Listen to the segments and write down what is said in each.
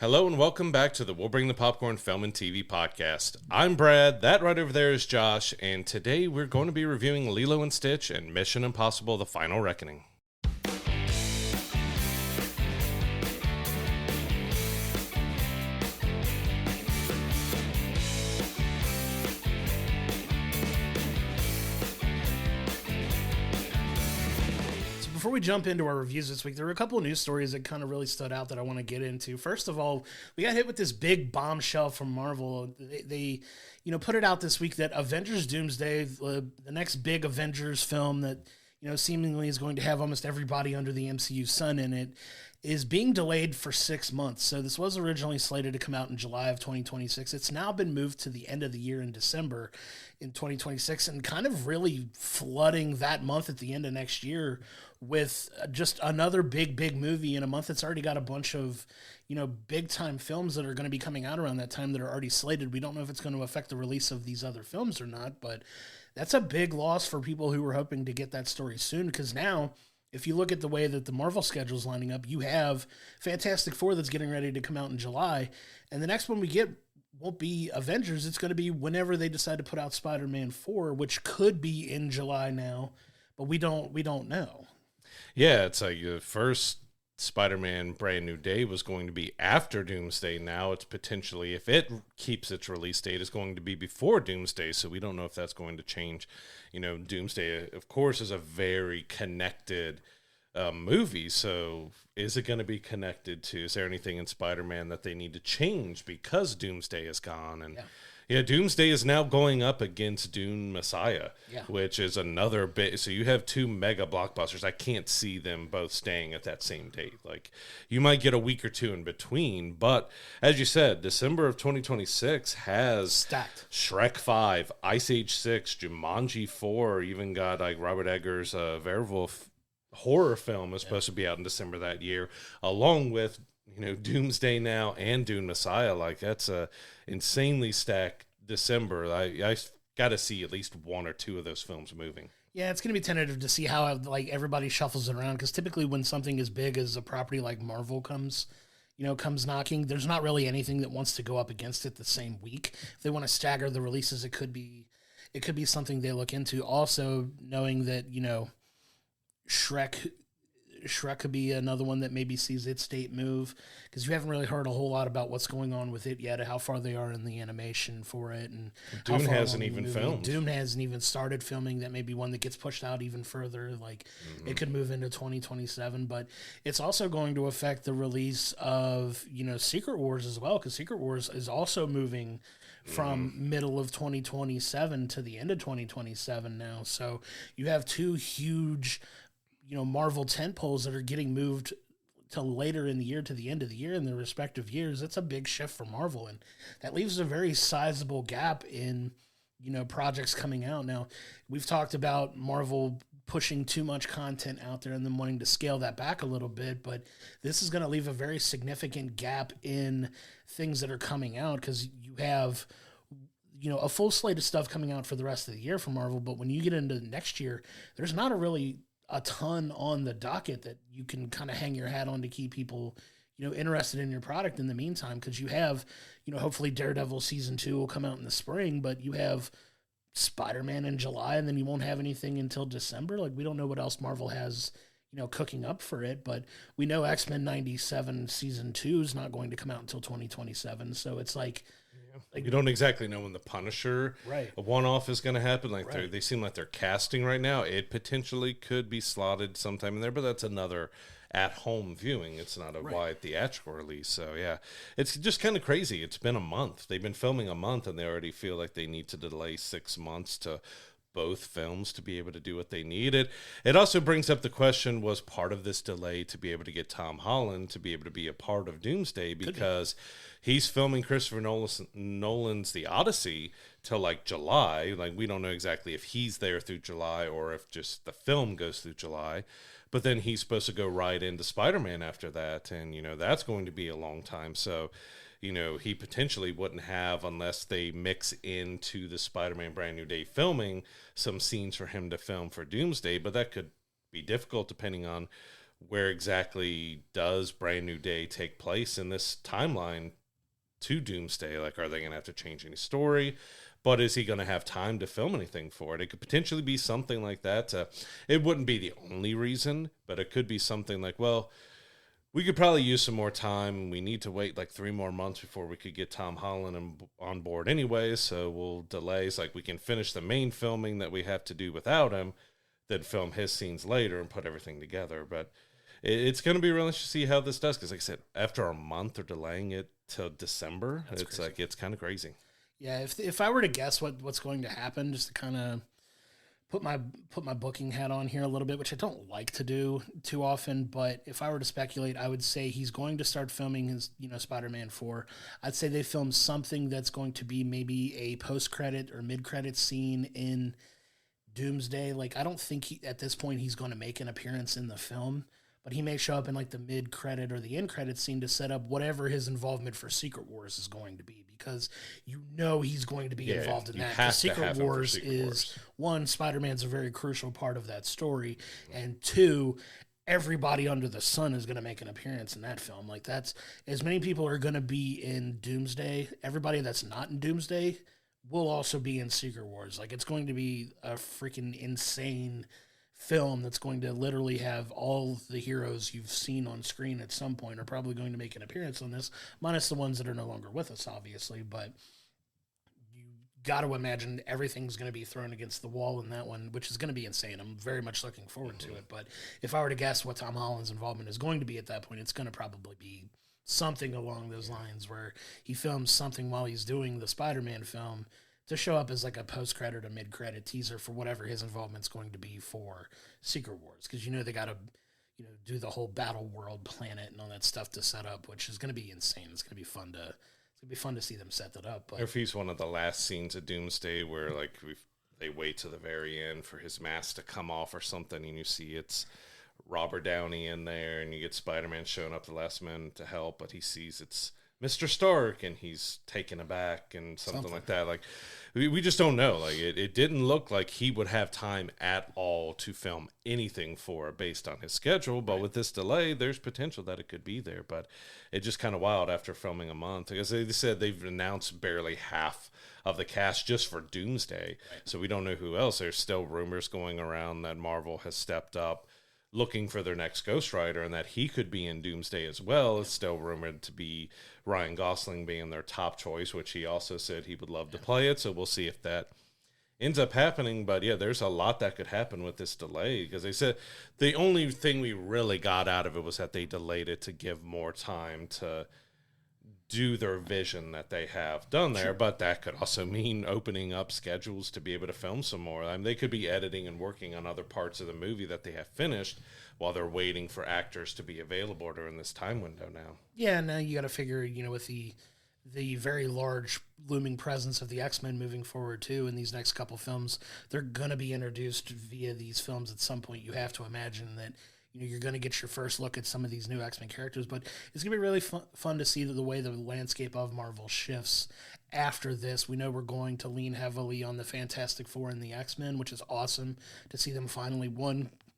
Hello and welcome back to the We'll Bring the Popcorn Film and TV podcast. I'm Brad, that right over there is Josh, and today we're going to be reviewing Lilo and Stitch and Mission Impossible: The Final Reckoning. Before we jump into our reviews this week, there were a couple of news stories that kind of really stood out that I want to get into. First of all, we got hit with this big bombshell from Marvel. They put it out this week that Avengers Doomsday, the next big Avengers film that, seemingly is going to have almost everybody under the MCU sun in it, is being delayed for 6 months. So this was originally slated to come out in July of 2026. It's now been moved to the end of the year in December in 2026 and kind of really flooding that month at the end of next year with just another big movie in a month that's already got a bunch of, big time films that are going to be coming out around that time that are already slated. We don't know if it's going to affect the release of these other films or not, but that's a big loss for people who were hoping to get that story soon, because now, if you look at the way that the Marvel schedule is lining up, you have Fantastic Four that's getting ready to come out in July, and the next one we get won't be Avengers. It's going to be whenever they decide to put out Spider-Man 4, which could be in July now, but we don't know. Yeah, it's like the first Spider-Man Brand New Day was going to be after Doomsday. Now it's potentially, if it keeps its release date, is going to be before Doomsday, so we don't know if that's going to change. Doomsday, of course, is a very connected movie, so is it going to be connected to, is there anything in Spider-Man that they need to change because Doomsday is gone? And yeah, Doomsday is now going up against Dune Messiah, which is another bit. So you have two mega blockbusters. I can't see them both staying at that same date. Like, you might get a week or two in between, but as you said, December of 2026 has stacked. Shrek 5, Ice Age 6, Jumanji 4, even got like Robert Eggers' Werewolf horror film is supposed to be out in December that year, along with Doomsday now and Dune Messiah. Like, that's a insanely stacked December. I got to see at least one or two of those films moving. Yeah, it's going to be tentative to see how everybody shuffles it around, because typically when something as big as a property like Marvel comes knocking, there's not really anything that wants to go up against it the same week. If they want to stagger the releases, it could be something they look into. Also, knowing that Shrek could be another one that maybe sees its date move, because you haven't really heard a whole lot about what's going on with it yet, how far they are in the animation for it, and Dune hasn't even filmed. Dune hasn't even started filming. That may be one that gets pushed out even further. It could move into 2027, but it's also going to affect the release of Secret Wars as well, because Secret Wars is also moving from middle of 2027 to the end of 2027 now. So you have two huge Marvel tentpoles that are getting moved till later in the year, to the end of the year in their respective years. That's a big shift for Marvel, and that leaves a very sizable gap in projects coming out. Now, we've talked about Marvel pushing too much content out there and then wanting to scale that back a little bit, but this is going to leave a very significant gap in things that are coming out, because you have a full slate of stuff coming out for the rest of the year for Marvel, but when you get into next year, there's not a ton on the docket that you can kind of hang your hat on to keep people, interested in your product in the meantime, because you have, hopefully Daredevil season 2 will come out in the spring, but you have Spider-Man in July, and then you won't have anything until December. Like, we don't know what else Marvel has, cooking up for it, but we know X-Men 97 season 2 is not going to come out until 2027. So it's like you don't exactly know when the Punisher one-off is going to happen. They seem like they're casting right now. It potentially could be slotted sometime in there, but that's another at-home viewing. It's not a wide theatrical release. So, yeah, it's just kind of crazy. It's been a month. They've been filming a month, and they already feel like they need to delay 6 months to both films to be able to do what they needed. It also brings up the question, was part of this delay to be able to get Tom Holland to be able to be a part of Doomsday, because he's filming Christopher Nolan's The Odyssey till July. We don't know exactly if he's there through July or if just the film goes through July, but then he's supposed to go right into Spider-Man after that, and that's going to be a long time. So he potentially wouldn't have, unless they mix into the Spider-Man Brand New Day filming, some scenes for him to film for Doomsday, but that could be difficult depending on where exactly does Brand New Day take place in this timeline to Doomsday? Like, are they going to have to change any story? But is he going to have time to film anything for it? It could potentially be something like that. It wouldn't be the only reason, but it could be something like, well, we could probably use some more time. We need to wait like 3 more months before we could get Tom Holland on board anyway, so we'll delay. It's like we can finish the main filming that we have to do without him, then film his scenes later and put everything together. But it's going to be really interesting to see how this does, because like I said, after a month they're delaying it till December. That's crazy. Like, it's kind of crazy. Yeah, if I were to guess what's going to happen, just to kind of put my booking hat on here a little bit, which I don't like to do too often, but if I were to speculate, I would say he's going to start filming his, Spider-Man 4. I'd say they film something that's going to be maybe a post-credit or mid-credit scene in Doomsday. Like, I don't think at this point he's going to make an appearance in the film, but he may show up in like the mid-credit or the end-credit scene to set up whatever his involvement for Secret Wars is going to be, because he's going to be involved in that. Because Secret Wars is, one, Spider-Man's a very crucial part of that story, and two, everybody under the sun is going to make an appearance in that film. Like, that's, as many people are going to be in Doomsday, everybody that's not in Doomsday will also be in Secret Wars. Like, it's going to be a freaking insane film that's going to literally have all the heroes you've seen on screen at some point are probably going to make an appearance on this, minus the ones that are no longer with us, obviously. But you got to imagine everything's going to be thrown against the wall in that one, which is going to be insane. I'm very much looking forward to it. But if I were to guess what Tom Holland's involvement is going to be at that point, it's going to probably be something along those lines, where he films something while he's doing the Spider-Man film to show up as like a post-credit or mid-credit teaser for whatever his involvement's going to be for Secret Wars. Because they got to do the whole battle world planet and all that stuff to set up, which is going to be insane. It's going to be fun to see them set that up. But if he's one of the last scenes of Doomsday where like they wait to the very end for his mask to come off or something, and you see it's Robert Downey in there, and you get Spider-Man showing up the last minute to help, but he sees it's Mr. Stark, and he's taken aback and something like that. Like, we just don't know. Like, it didn't look like he would have time at all to film anything for it based on his schedule. But with this delay, there's potential that it could be there. But it's just kind of wild after filming a month. Because they said they've announced barely half of the cast just for Doomsday. Right. So we don't know who else. There's still rumors going around that Marvel has stepped up looking for their next Ghost Rider, and that he could be in Doomsday as well. It's still rumored to be Ryan Gosling being their top choice, which he also said he would love to play it. So we'll see if that ends up happening. But yeah, there's a lot that could happen with this delay, because they said the only thing we really got out of it was that they delayed it to give more time to do their vision that they have done there. Sure. But that could also mean opening up schedules to be able to film some more. I mean, they could be editing and working on other parts of the movie that they have finished while they're waiting for actors to be available during this time window now. Yeah, now you got to figure, with the very large looming presence of the X-Men moving forward too in these next couple films, they're going to be introduced via these films at some point. You have to imagine that you're going to get your first look at some of these new X-Men characters, but it's going to be really fun to see the way the landscape of Marvel shifts after this. We know we're going to lean heavily on the Fantastic Four and the X-Men, which is awesome to see them finally,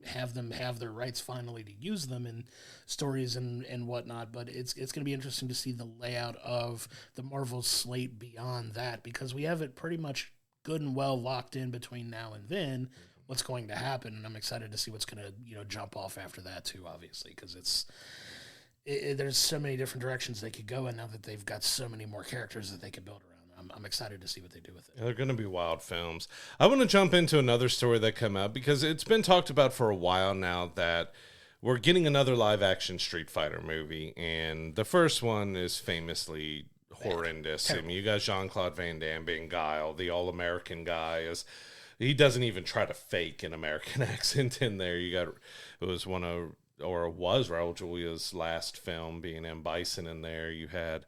have them have their rights finally to use them in stories and whatnot. But it's going to be interesting to see the layout of the Marvel slate beyond that, because we have it pretty much good and well locked in between now and then what's going to happen, and I'm excited to see what's going to jump off after that too, obviously, because there's so many different directions they could go in now that they've got so many more characters that they could build around. I'm excited to see what they do with it. They're going to be wild films. I want to jump into another story that came out, because it's been talked about for a while now that we're getting another live-action Street Fighter movie, and the first one is famously horrendous. I mean, you got Jean-Claude Van Damme being Guile, the all-American guy. He doesn't even try to fake an American accent in there. It was Raul Julia's last film, being M. Bison in there. You had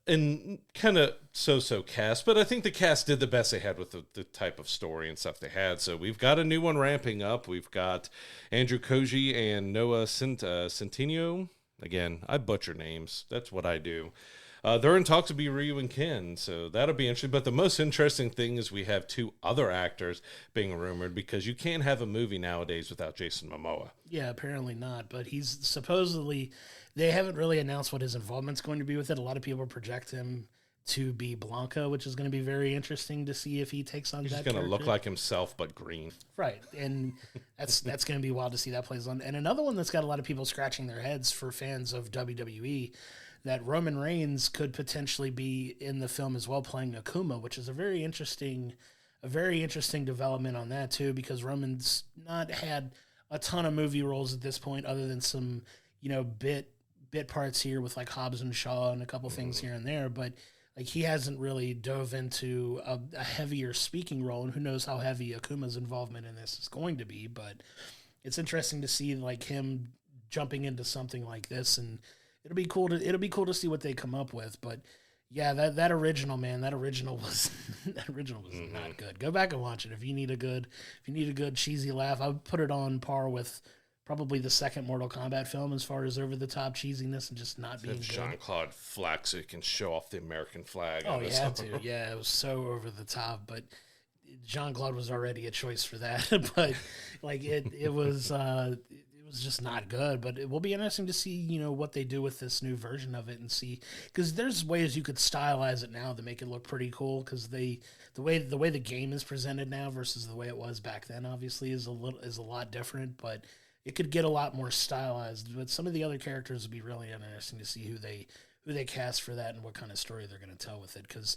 and kind of so-so cast, but I think the cast did the best they had with the type of story and stuff they had. So we've got a new one ramping up. We've got Andrew Koji and Noah Centineo. Again, I butcher names. That's what I do. They're in talks to be Ryu and Ken, so that'll be interesting. But the most interesting thing is we have 2 other actors being rumored, because you can't have a movie nowadays without Jason Momoa. Yeah, apparently not. But he's supposedly, they haven't really announced what his involvement's going to be with it. A lot of people project him to be Blanca, which is going to be very interesting to see if he takes on that character. He's going to look like himself, but green. Right, and that's going to be wild to see that plays on. And another one that's got a lot of people scratching their heads for fans of WWE, that Roman Reigns could potentially be in the film as well, playing Akuma, which is a very interesting development on that too, because Roman's not had a ton of movie roles at this point, other than some, bit parts here with like Hobbs and Shaw and a couple things here and there, but like he hasn't really dove into a heavier speaking role, and who knows how heavy Akuma's involvement in this is going to be. But it's interesting to see like him jumping into something like this, and it'll be cool to see what they come up with. But yeah, that original was not good. Go back and watch it if you need a good cheesy laugh. I would put it on par with probably the second Mortal Kombat film as far as over-the-top cheesiness and just not being good. Jean-Claude flags so he can show off the American flag. Oh, he had to. Yeah, it was so over-the-top, but Jean-Claude was already a choice for that. But, like, it was just not good. But it will be interesting to see, what they do with this new version of it and see. Because there's ways you could stylize it now to make it look pretty cool, because the way the game is presented now versus the way it was back then, obviously, is a lot different, but it could get a lot more stylized. But some of the other characters would be really interesting to see who they cast for that and what kind of story they're going to tell with it. Because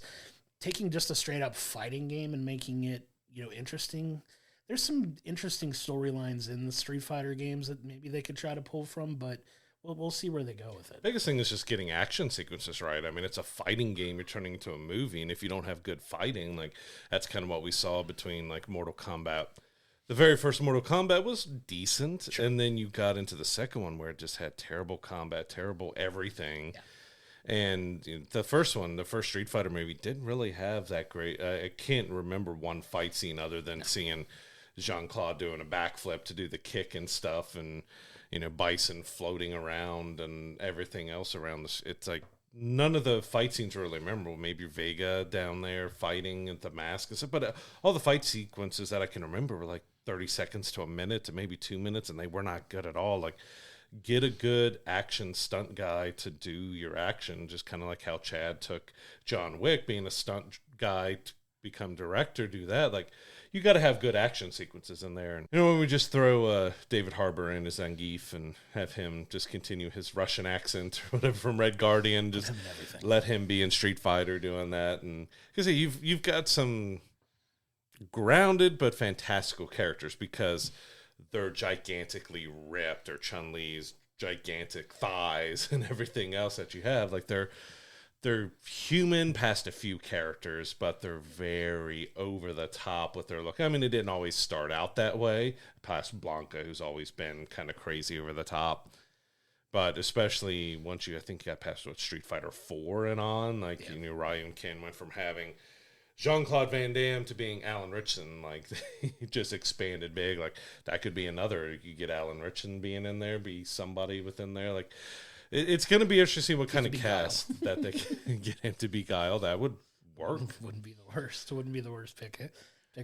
taking just a straight up fighting game and making it, interesting, there's some interesting storylines in the Street Fighter games that maybe they could try to pull from, but we'll see where they go with it. Biggest thing is just getting action sequences right. I mean, it's a fighting game you're turning into a movie, and if you don't have good fighting, like that's kind of what we saw between like Mortal Kombat. The very first Mortal Kombat was decent, sure. And then you got into the second one where it just had terrible combat, terrible everything. Yeah. And the first Street Fighter movie, didn't really have that great. I can't remember one fight scene other than seeing Jean-Claude doing a backflip to do the kick and stuff, and Bison floating around and everything else around this. It's like none of the fight scenes are really memorable. Maybe Vega down there fighting at the mask and stuff, but all the fight sequences that I can remember were like 30 seconds to a minute to maybe 2 minutes, and they were not good at all. Like, get a good action stunt guy to do your action, just kind of like how Chad took John Wick, being a stunt guy, to become director, do that. Like, you got to have good action sequences in there. And when we just throw David Harbour in as Zangief and have him just continue his Russian accent or whatever from Red Guardian, just let him be in Street Fighter doing that. And because you've got some grounded but fantastical characters, because they're gigantically ripped, or Chun-Li's gigantic thighs and everything else that you have. Like, they're human past a few characters, but they're very over the top with their look. I mean, it didn't always start out that way, past Blanca, who's always been kind of crazy over the top. But especially once I think you got past Street Fighter 4 and on, like, Ryu and Ken went from having Jean-Claude Van Damme to being Alan Ritchson. Like, he just expanded big. Like, that could be another. You get Alan Ritchson being in there, be somebody within there. Like, it's going to be interesting to see what kind of cast that they can get him to be Guile. That would work. Wouldn't be the worst. It wouldn't be the worst pick.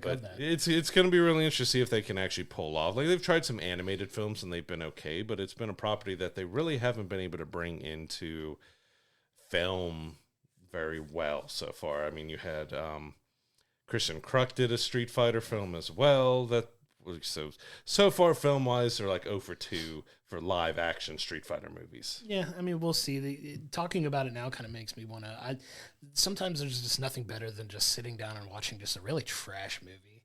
But it's going to be really interesting to see if they can actually pull off. Like, they've tried some animated films and they've been okay, but it's been a property that they really haven't been able to bring into film very well so far. I mean, you had Christian Kruk did a Street Fighter film as well. That so far film wise, they're like 0 for 2 for live action Street Fighter movies. Yeah, I mean, we'll see. Talking about it now kind of makes me want to. Sometimes there's just nothing better than just sitting down and watching just a really trash movie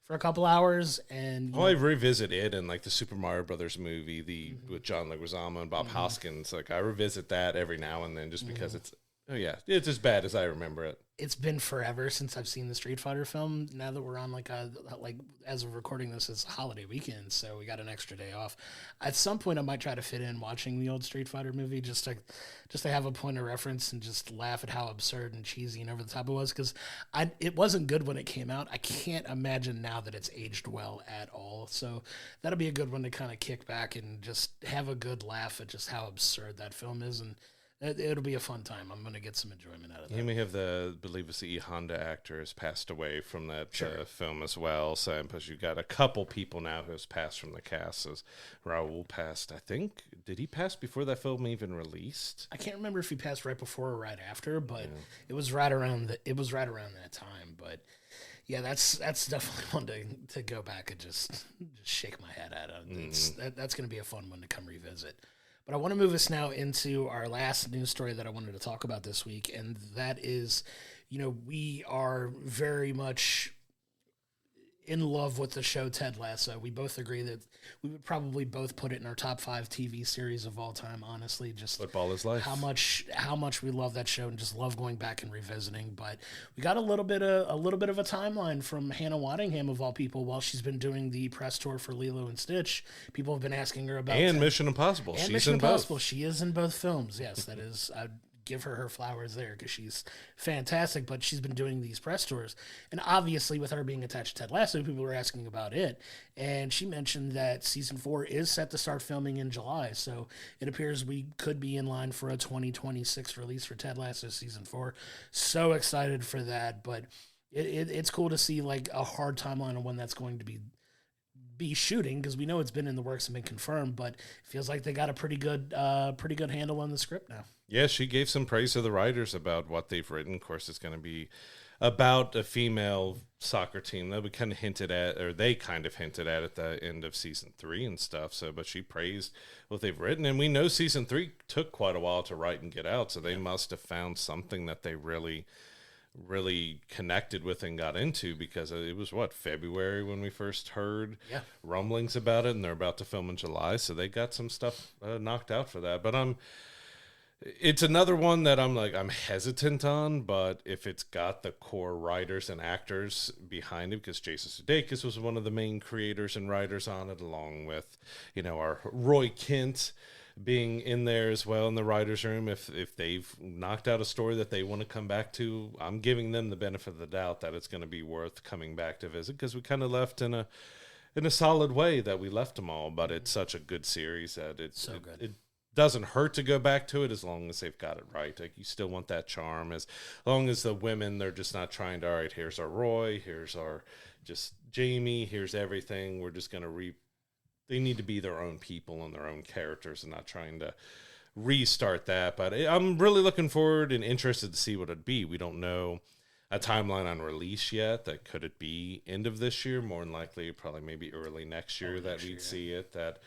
for a couple hours. And I revisit it, and like the Super Mario Brothers movie, with John Leguizamo and Bob Hoskins. Like, I revisit that every now and then just because it's as bad as I remember it. It's been forever since I've seen the Street Fighter film. Now that we're on like as of recording this, it's a holiday weekend, so we got an extra day off. At some point, I might try to fit in watching the old Street Fighter movie just to have a point of reference and just laugh at how absurd and cheesy and over the top it was, because it wasn't good when it came out. I can't imagine now that it's aged well at all. So that'll be a good one to kind of kick back and just have a good laugh at just how absurd that film is. And It'll be a fun time. I'm going to get some enjoyment out of that. You may have believe it's the E. Honda actor has passed away from that film as well. So, plus you got a couple people now who has passed from the cast. As Raul passed, I think, did he pass before that film even released? I can't remember if he passed right before or right after, but it was right around that time. But yeah, that's definitely one to go back and just shake my head at. That's going to be a fun one to come revisit. But I want to move us now into our last news story that I wanted to talk about this week, and that is, we are very much in love with the show Ted Lasso. We both agree that we would probably both put it in our top 5 TV series of all time, honestly. Just football is life. How much we love that show and just love going back and revisiting. But we got a little bit of a timeline from Hannah Waddingham, of all people, while she's been doing the press tour for Lilo and Stitch. People have been asking her about Mission Impossible. And she's Mission in Impossible. both. She is in both films. Yes, that is. I'd give her flowers there because she's fantastic. But she's been doing these press tours, and obviously with her being attached to Ted Lasso, people were asking about it. And she mentioned that season 4 is set to start filming in July, so it appears we could be in line for a 2026 release for Ted Lasso season 4. So excited for that, but it's cool to see like a hard timeline on when that's going to be shooting, because we know it's been in the works and been confirmed, but it feels like they got a pretty good handle on the script now. Yeah, she gave some praise to the writers about what they've written. Of course, it's going to be about a female soccer team that we kind of hinted at, or they kind of hinted at the end of season 3 and stuff. So, but she praised what they've written, and we know season 3 took quite a while to write and get out. So they must have found something that they really connected with and got into, because it was February when we first heard rumblings about it, and they're about to film in July. So they got some stuff knocked out for that. But it's another one that I'm hesitant on, but if it's got the core writers and actors behind it, because Jason Sudeikis was one of the main creators and writers on it, along with, our Roy Kent being in there as well in the writer's room. If they've knocked out a story that they want to come back to, I'm giving them the benefit of the doubt that it's going to be worth coming back to visit, because we kind of left in a solid way that we left them all. But it's such a good series that it's so good. It doesn't hurt to go back to it as long as they've got it right. Like, you still want that charm, as long as the women, they're just not trying to, all right, here's our Roy, here's our just Jamie, here's everything. We're just going to they need to be their own people and their own characters, and not trying to restart that. But I'm really looking forward and interested to see what it'd be. We don't know a timeline on release yet. That could it be end of this year? More than likely, probably maybe early next year that we'd see it. That,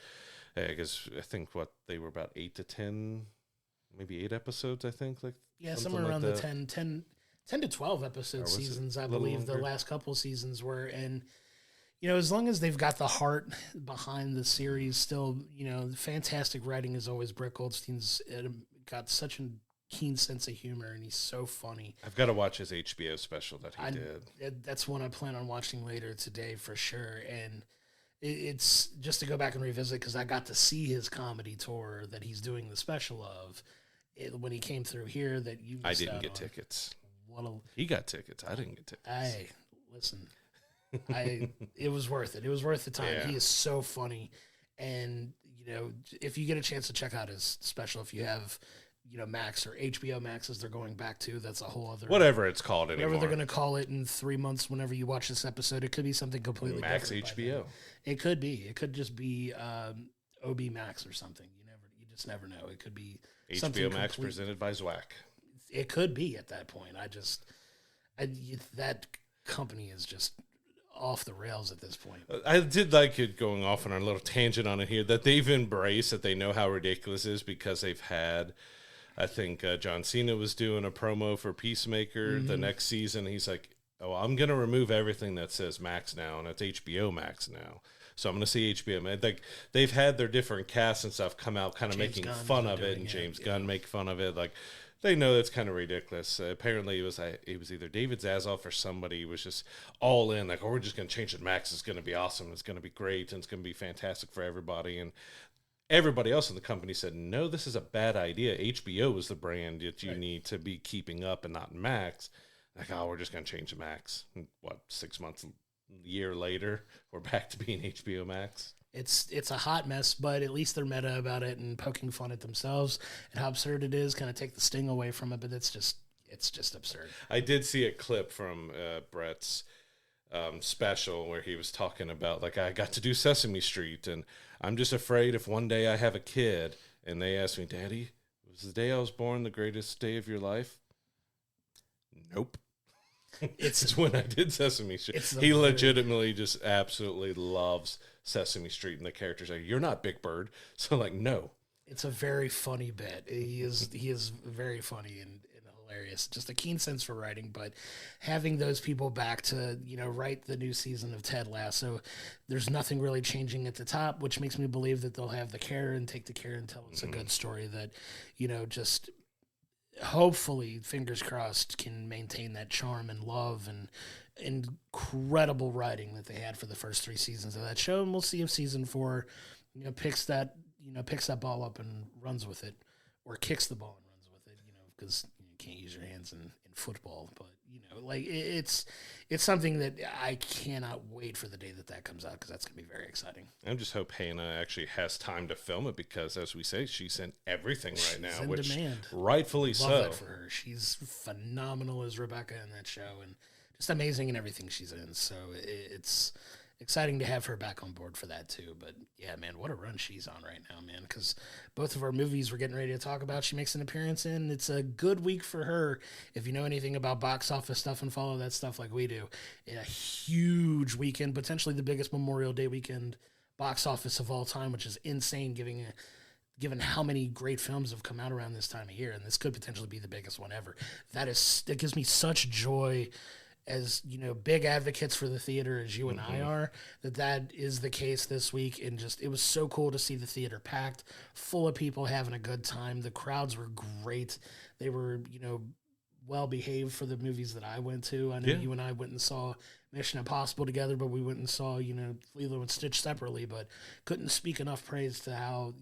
because I think they were about 8 to 10, maybe 8 episodes. I think somewhere around the 10 to 12 episode seasons. I believe the last couple seasons were. And as long as they've got the heart behind the series still, fantastic writing is always Brett Goldstein's got such a keen sense of humor, and he's so funny. I've got to watch his HBO special that he did. That's one I plan on watching later today for sure. And it's just to go back and revisit, because I got to see his comedy tour that he's doing the special of when he came through here. That you I didn't get tickets. He got tickets. I didn't get tickets. Listen. It was worth it. It was worth the time. Yeah. He is so funny. And, if you get a chance to check out his special, if you have, Max or HBO Max as they're going back to, that's a whole other... Whatever it's called anymore. Whatever they're going to call it in 3 months whenever you watch this episode. It could be something completely Max different. HBO. It could be. It could just be OB Max or something. You just never know. It could be HBO Max presented by Zwack. It could be at that point. That company is just off the rails at this point. I did like it, going off on a little tangent on it here, that they've embraced that they know how ridiculous it is, because they've had, I think John Cena was doing a promo for Peacemaker the next season. He's like, oh, I'm going to remove everything that says Max now, and it's HBO Max now. So I'm going to see HBO Max. Like, they've had their different casts and stuff come out kind of making fun of it, and James Gunn make fun of it. Like, they know that's kind of ridiculous. Apparently, it was either David Zaslav or somebody was just all in, like, oh, we're just going to change it. Max is going to be awesome. It's going to be great, and it's going to be fantastic for everybody. And everybody else in the company said, no, this is a bad idea. HBO is the brand that you need to be keeping up, and not Max. Like, oh, we're just going to change to Max. And 6 months, a year later, we're back to being HBO Max. It's a hot mess, but at least they're meta about it and poking fun at themselves and how absurd it is, kind of take the sting away from it. But it's just absurd. I did see a clip from Brett's special where he was talking about, like, I got to do Sesame Street, and I'm just afraid if one day I have a kid and they ask me, Daddy, was the day I was born the greatest day of your life? Nope. It's when I did Sesame Street. He legitimately just absolutely loves Sesame Street, and the characters are, you're not Big Bird. So, like, no. It's a very funny bit. He is very funny and hilarious. Just a keen sense for writing, but having those people back to, write the new season of Ted Lasso, there's nothing really changing at the top, which makes me believe that they'll have the care and take the care and tell us a good story that, just hopefully, fingers crossed, can maintain that charm and love and incredible writing that they had for the first 3 seasons of that show. And we'll see if season 4, picks that ball up and runs with it, or kicks the ball and runs with it, because you can't use your hands in football. But, it's something that I cannot wait for the day that comes out, because that's going to be very exciting. I just hope Hannah actually has time to film it, because, as we say, she's in everything right now. She's in which demand. Rightfully so. Love that for her. She's phenomenal as Rebecca in that show, and just amazing in everything she's in. So it's exciting to have her back on board for that too. But yeah, man, what a run she's on right now, man. Because both of our movies we're getting ready to talk about, she makes an appearance in. It's a good week for her. If you know anything about box office stuff and follow that stuff like we do, a huge weekend, potentially the biggest Memorial Day weekend box office of all time, which is insane given how many great films have come out around this time of year, and this could potentially be the biggest one ever. That gives me such joy, as big advocates for the theater as you and I are, that is the case this week. And just, it was so cool to see the theater packed, full of people having a good time. The crowds were great. They were, well behaved for the movies that I went to. I know you and I went and saw Mission Impossible together, but we went and saw, Lilo and Stitch separately, but couldn't speak enough praise to how,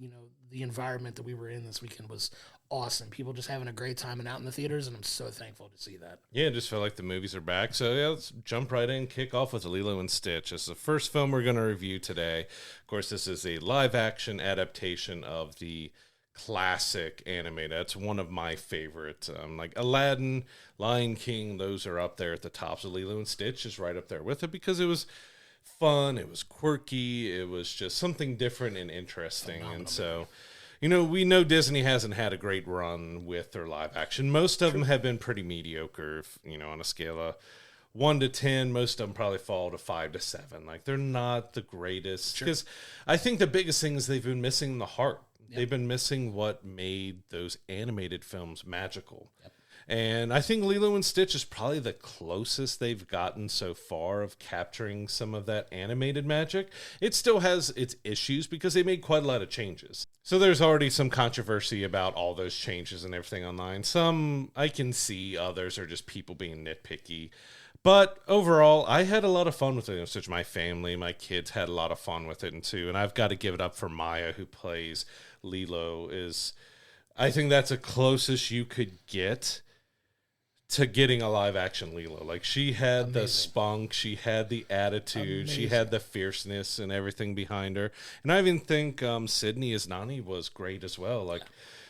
the environment that we were in this weekend was awesome. People just having a great time and out in the theaters, and I'm so thankful to see that. Yeah, it just felt like the movies are back. So yeah, let's jump right in, kick off with Lilo and Stitch. It's the first film we're going to review today. Of course, this is a live-action adaptation of the classic animated. That's one of my favorites. Like Aladdin, Lion King, those are up there at the top. So Lilo and Stitch is right up there with it, because it was fun, it was quirky, it was just something different and interesting. Phenomenal. And so, we know Disney hasn't had a great run with their live action. Most of them have been pretty mediocre, on a scale of 1 to 10, most of them probably fall to 5 to 7. Like, they're not the greatest, because I think the biggest thing is they've been missing the heart. Yep. They've been missing what made those animated films magical. Yep. And I think Lilo and Stitch is probably the closest they've gotten so far of capturing some of that animated magic. It still has its issues because they made quite a lot of changes. So there's already some controversy about all those changes and everything online. Some I can see, others are just people being nitpicky. But overall, I had a lot of fun with it. Such my family, my kids had a lot of fun with it too. And I've got to give it up for Maya, who plays Lilo. I think that's the closest you could get to getting a live action Lilo. Like, she had the spunk, she had the attitude, she had the fierceness and everything behind her. And I even think Sydney as Nani was great as well. Like,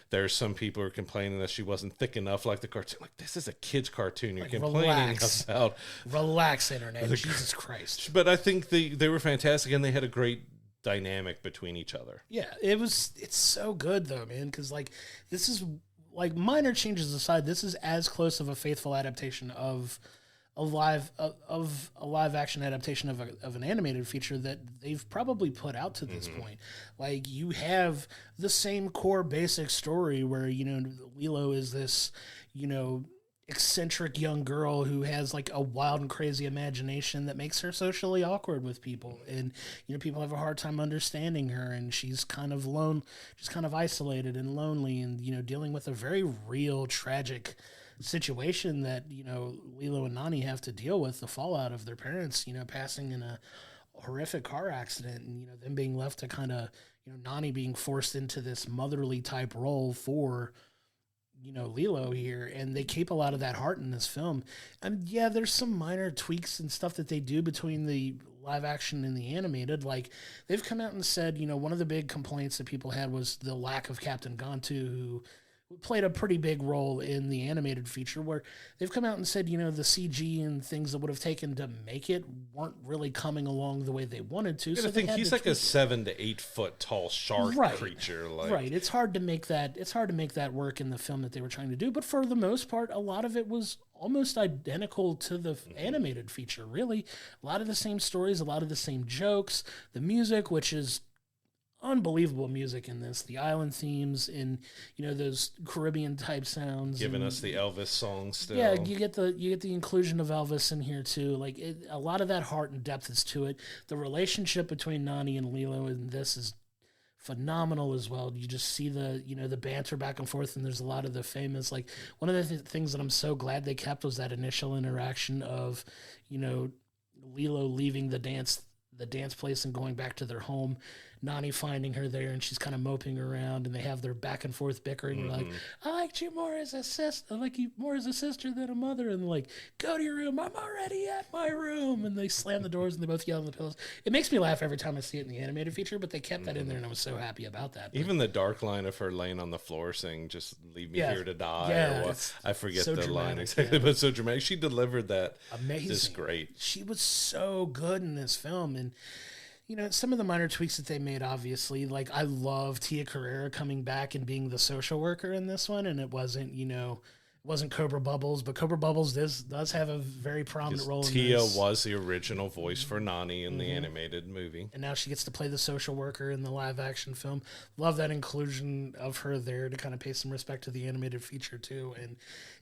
there's some people who are complaining that she wasn't thick enough like the cartoon. Like, this is a kid's cartoon. You're complaining about. Relax, internet. Jesus Christ. But I think they were fantastic, and they had a great dynamic between each other. Yeah, it's so good though, man, because this is, minor changes aside, this is as close of a faithful adaptation of a live action adaptation of an animated feature that they've probably put out to this point. Like, you have the same core basic story where Lilo is this eccentric young girl who has a wild and crazy imagination that makes her socially awkward with people, and people have a hard time understanding her, and she's kind of isolated and lonely, and dealing with a very real tragic situation that Lilo and Nani have to deal with, the fallout of their parents passing in a horrific car accident, and them being left to kind of Nani being forced into this motherly type role for Lilo here, and they keep a lot of that heart in this film. And yeah, there's some minor tweaks and stuff that they do between the live action and the animated, like they've come out and said, one of the big complaints that people had was the lack of Captain Gantu, who played a pretty big role in the animated feature, where they've come out and said, the CG and things that would have taken to make it weren't really coming along the way they wanted to. So I think he's like a 7 to 8 foot tall shark creature. Right. It's hard to make that work in the film that they were trying to do. But for the most part, a lot of it was almost identical to the animated feature, really. A lot of the same stories, a lot of the same jokes, the music, which is unbelievable music in this, the island themes and those Caribbean type sounds, giving us the Elvis song still. Yeah, you get the inclusion of Elvis in here too. Like a lot of that heart and depth is to it. The relationship between Nani and Lilo in this is phenomenal as well. You just see the banter back and forth, and there's a lot of the famous, like one of the things that I'm so glad they kept was that initial interaction of Lilo leaving the dance place and going back to their home, Nani finding her there, and she's kind of moping around, and they have their back and forth bickering. Like, I liked you more as a sister. I like you more as a sister than a mother. And like, go to your room. I'm already at my room. And they slam the doors and they both yell on the pillows. It makes me laugh every time I see it in the animated feature, but they kept that in there, and I was so happy about that. Even the dark line of her laying on the floor saying, "Just leave me here to die." Yeah, or what. I forget so the dramatic, line exactly, but so dramatic. She delivered that amazing. Just great. She was so good in this film, and some of the minor tweaks that they made, obviously, like I love Tia Carrera coming back and being the social worker in this one, and it wasn't Cobra Bubbles, but Cobra Bubbles does have a very prominent role in Tia this. was the original voice for Nani in the animated movie. And now she gets to play the social worker in the live-action film. Love that inclusion of her there to kind of pay some respect to the animated feature, too. And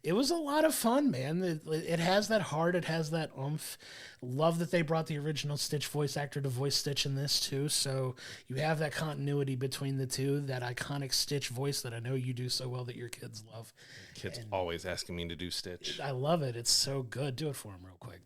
it was a lot of fun, man. It has that heart. It has that oomph. Love that they brought the original Stitch voice actor to voice Stitch in this, too. So you have that continuity between the two, that iconic Stitch voice that I know you do so well that your kids love. Kids always asking me to do Stitch. I love it. It's so good. Do it for him real quick.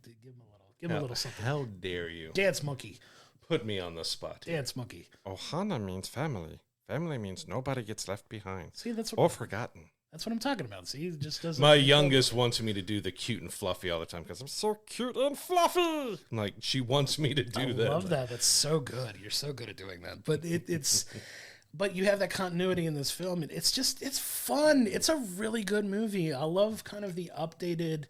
Give him a little something. How dare you? Dance monkey. Put me on the spot. Dance monkey. Ohana means family. Family means nobody gets left behind. See, or forgotten. That's what I'm talking about. See, it just doesn't. My youngest wants me to do the cute and fluffy all the time because I'm so cute and fluffy. I'm like, she wants me to do that. I love that. That's so good. You're so good at doing that. But it's. But you have that continuity in this film, and it's fun. It's a really good movie. I love kind of the updated,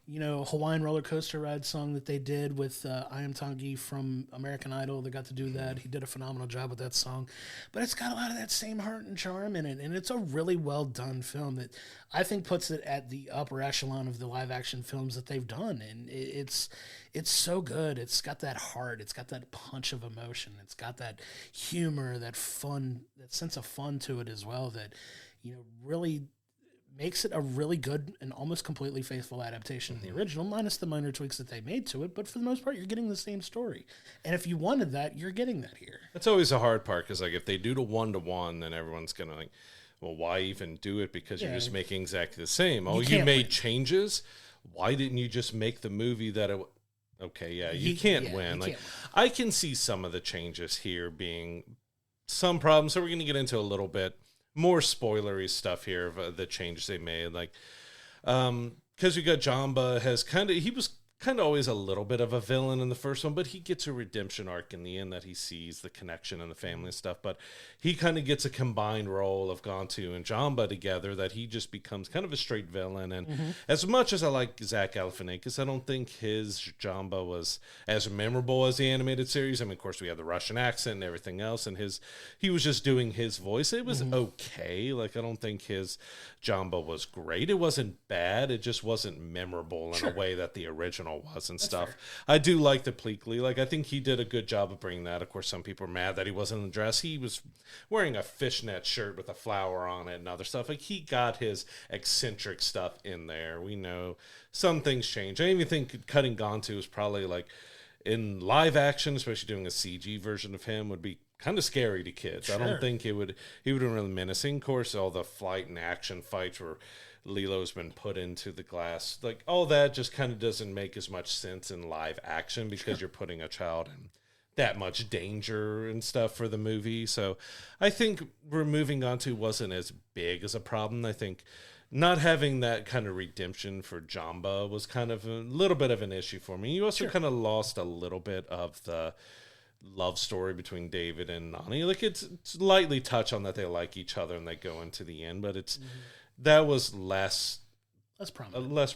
Hawaiian roller coaster ride song that they did with Iam Tangi from American Idol. They got to do that. He did a phenomenal job with that song. But it's got a lot of that same heart and charm in it, and it's a really well done film that I think puts it at the upper echelon of the live action films that they've done. And it's so good. It's got that heart. It's got that punch of emotion. It's got that humor, that fun, that sense of fun to it as well that, really makes it a really good and almost completely faithful adaptation of the original, minus the minor tweaks that they made to it. But for the most part, you're getting the same story. And if you wanted that, you're getting that here. That's always a hard part, because like if they do the 1-to-1, then everyone's going to like, well, why even do it? Because you're just making exactly the same. Oh, you made changes? Why didn't you just make the movie that it... Okay, yeah, you can't win. Like, I can see some of the changes here being some problems. So we're going to get into a little bit more spoilery stuff here of the changes they made. Like, because we got Jamba he was kind of always a little bit of a villain in the first one, but he gets a redemption arc in the end that he sees the connection and the family and stuff. But he kind of gets a combined role of Gantu and Jamba together, that he just becomes kind of a straight villain. And as much as I like Zach Galifianakis, I don't think his Jamba was as memorable as the animated series. I mean, of course, we have the Russian accent and everything else, and he was just doing his voice. It was okay. Like, I don't think his Jamba was great. It wasn't bad. It just wasn't memorable in a way that the original was and stuff. Fair. I do like the Pleakley. Like, I think he did a good job of bringing that. Of course, some people are mad that he wasn't in the dress. He was wearing a fishnet shirt with a flower on it and other stuff. Like, he got his eccentric stuff in there. We know some things change. I even think cutting Gantu is probably, like, in live action, especially doing a CG version of him, would be kind of scary to kids. Sure. I don't think he would have been really menacing. Of course, all the flight and action fights were Lilo's been put into the glass. Like, all that just kind of doesn't make as much sense in live action, because you're putting a child in that much danger and stuff for the movie. So I think removing Gantu wasn't as big as a problem. I think not having that kind of redemption for Jamba was kind of a little bit of an issue for me. You also kind of lost a little bit of the love story between David and Nani. Like it's lightly touched on that they like each other and they go into the end, but it's that was less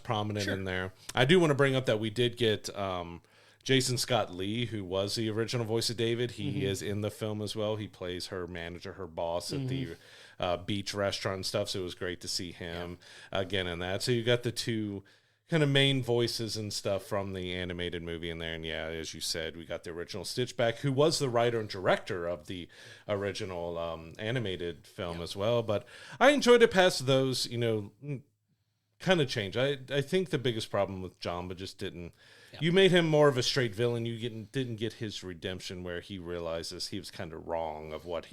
prominent in there. I do want to bring up that we did get Jason Scott Lee, who was the original voice of David. He is in the film as well. He plays her manager, her boss at the beach restaurant and stuff. So it was great to see him again in that. So you got the two kind of main voices and stuff from the animated movie in there. And yeah, as you said, we got the original Stitch back, who was the writer and director of the original animated film as well. But I enjoyed it past those, kind of change. I think the biggest problem with Jamba just didn't. You made him more of a straight villain. You didn't get his redemption where he realizes he was kind of wrong of what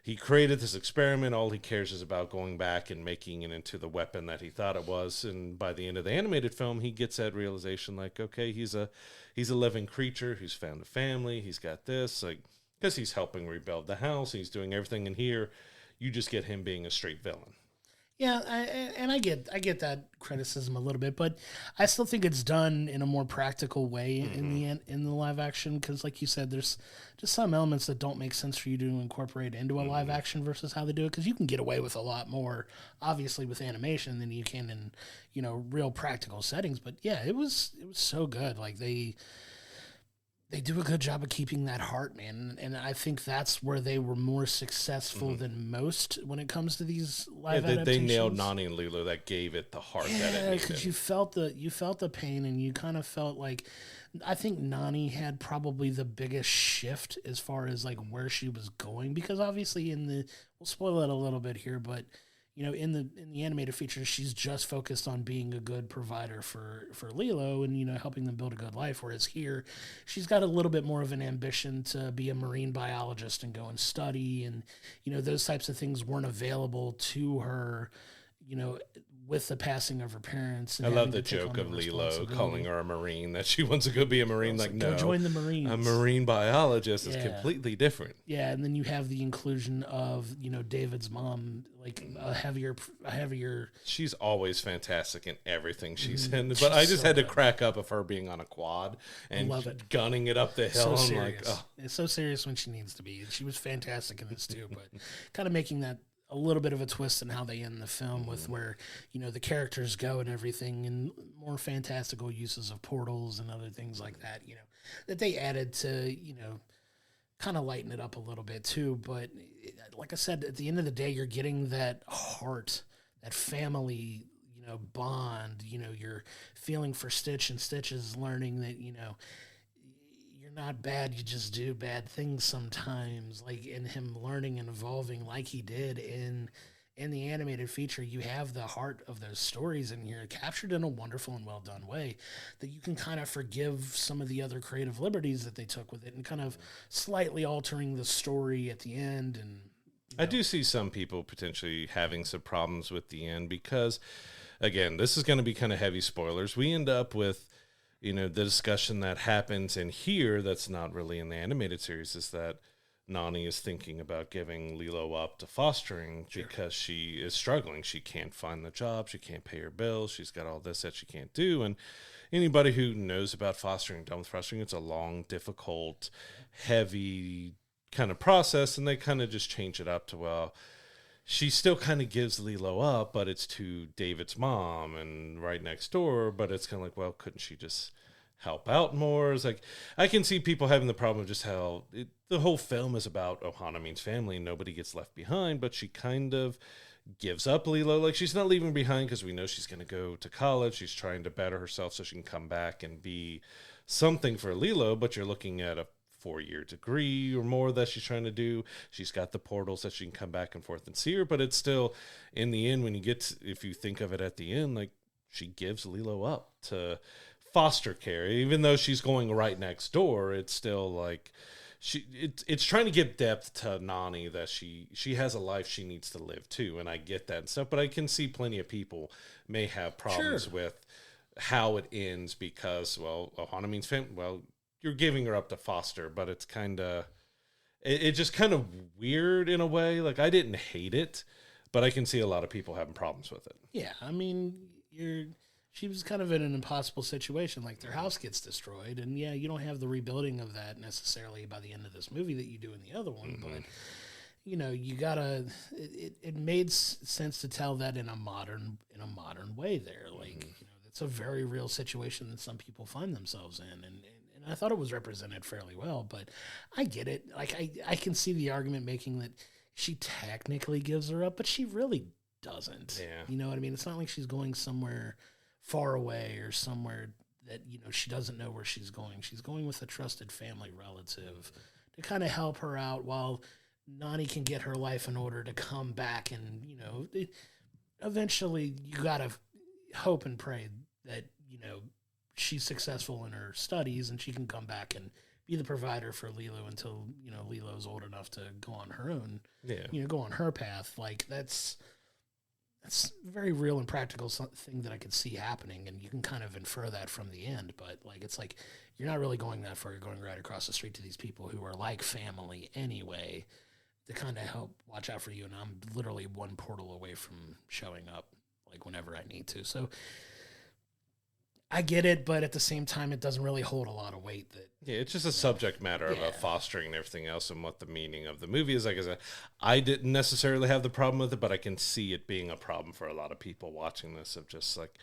he created this experiment. All he cares is about going back and making it into the weapon that he thought it was. And by the end of the animated film, he gets that realization like, okay, he's a living creature who's found a family. He's got this, like, because he's helping rebuild the house. He's doing everything. And here, you just get him being a straight villain. Yeah, I get that criticism a little bit, but I still think it's done in a more practical way in the live action, because, like you said, there's just some elements that don't make sense for you to incorporate into a live action versus how they do it, because you can get away with a lot more, obviously, with animation than you can in real practical settings. But yeah, it was so good. Like they do a good job of keeping that heart, man. And I think that's where they were more successful than most when it comes to these live adaptations. They nailed Nani and Lilo. That gave it the heart that it needed. Because you felt the pain, and you kind of felt like, I think Nani had probably the biggest shift as far as like where she was going, because obviously we'll spoil it a little bit here, but in the animated feature, she's just focused on being a good provider for Lilo and, helping them build a good life. Whereas here, she's got a little bit more of an ambition to be a marine biologist and go and study. And, those types of things weren't available to her, with the passing of her parents. And I love the joke of Lilo calling her a Marine, that she wants to go be a Marine. Like, no, go join the Marines. A marine biologist is completely different. Yeah, and then you have the inclusion of, David's mom, like a heavier. She's always fantastic in everything she's in. But I just had to crack up of her being on a quad and gunning it up the hill. So serious. It's so serious when she needs to be. She was fantastic in this too, but kind of making that a little bit of a twist in how they end the film with where, the characters go and everything, and more fantastical uses of portals and other things like that, that they added to, kind of lighten it up a little bit too. But like I said, at the end of the day, you're getting that heart, that family, bond, you're feeling for Stitch, and Stitch is learning that, you're not bad, you just do bad things sometimes, like in him learning and evolving like he did in the animated feature. You have the heart of those stories in here captured in a wonderful and well done way that you can kind of forgive some of the other creative liberties that they took with it and kind of slightly altering the story at the end. And I do see some people potentially having some problems with the end because, again, this is going to be kind of heavy spoilers. We end up with the discussion that happens in here that's not really in the animated series is that Nani is thinking about giving Lilo up to fostering because she is struggling. She can't find the job. She can't pay her bills. She's got all this that she can't do. And anybody who knows about fostering, done with fostering, it's a long, difficult, heavy kind of process. And they kind of just change it up to, well, she still kind of gives Lilo up, but it's to David's mom and right next door. But it's kind of like, well, couldn't she just help out more? It's like, I can see people having the problem of just how the whole film is about Ohana means family and nobody gets left behind, but she kind of gives up Lilo. Like, she's not leaving behind because we know she's going to go to college. She's trying to better herself so she can come back and be something for Lilo, but you're looking at a 4-year degree or more that she's trying to do. She's got the portals that she can come back and forth and see her, but it's still, in the end, when you get to, if you think of it at the end, like, she gives Lilo up to foster care. Even though she's going right next door, it's still like it's trying to give depth to Nani that she has a life she needs to live too, and I get that and stuff, but I can see plenty of people may have problems with how it ends because, well, Ohana means family. Well, you're giving her up to foster, but it's kind of, it just kind of weird in a way. Like, I didn't hate it, but I can see a lot of people having problems with it. Yeah, I mean, she was kind of in an impossible situation. Like, their house gets destroyed, and yeah, you don't have the rebuilding of that necessarily by the end of this movie that you do in the other one, but you know, you gotta. It made sense to tell that in a modern way. There, like, you know, it's a very real situation that some people find themselves in, and I thought it was represented fairly well. But I get it. Like, I can see the argument making that she technically gives her up, but she really doesn't. Yeah. You know what I mean? It's not like she's going somewhere far away or somewhere that, you know, she doesn't know where she's going. She's going with a trusted family relative to kind of help her out while Nani can get her life in order to come back. And, you know, eventually you got to hope and pray that, you know, she's successful in her studies and she can come back and be the provider for Lilo until, you know, Lilo's old enough to go on her own, you know, go on her path. Like, that's a very real and practical thing that I could see happening, and you can kind of infer that from the end. But, like, it's like you're not really going that far. You're going right across the street to these people who are like family anyway to kind of help watch out for you, and I'm literally one portal away from showing up, like, whenever I need to. So I get it, but at the same time, it doesn't really hold a lot of weight. Yeah, it's just a subject matter of fostering and everything else, and what the meaning of the movie is. Like I said, I didn't necessarily have the problem with it, but I can see it being a problem for a lot of people watching this. Of just like,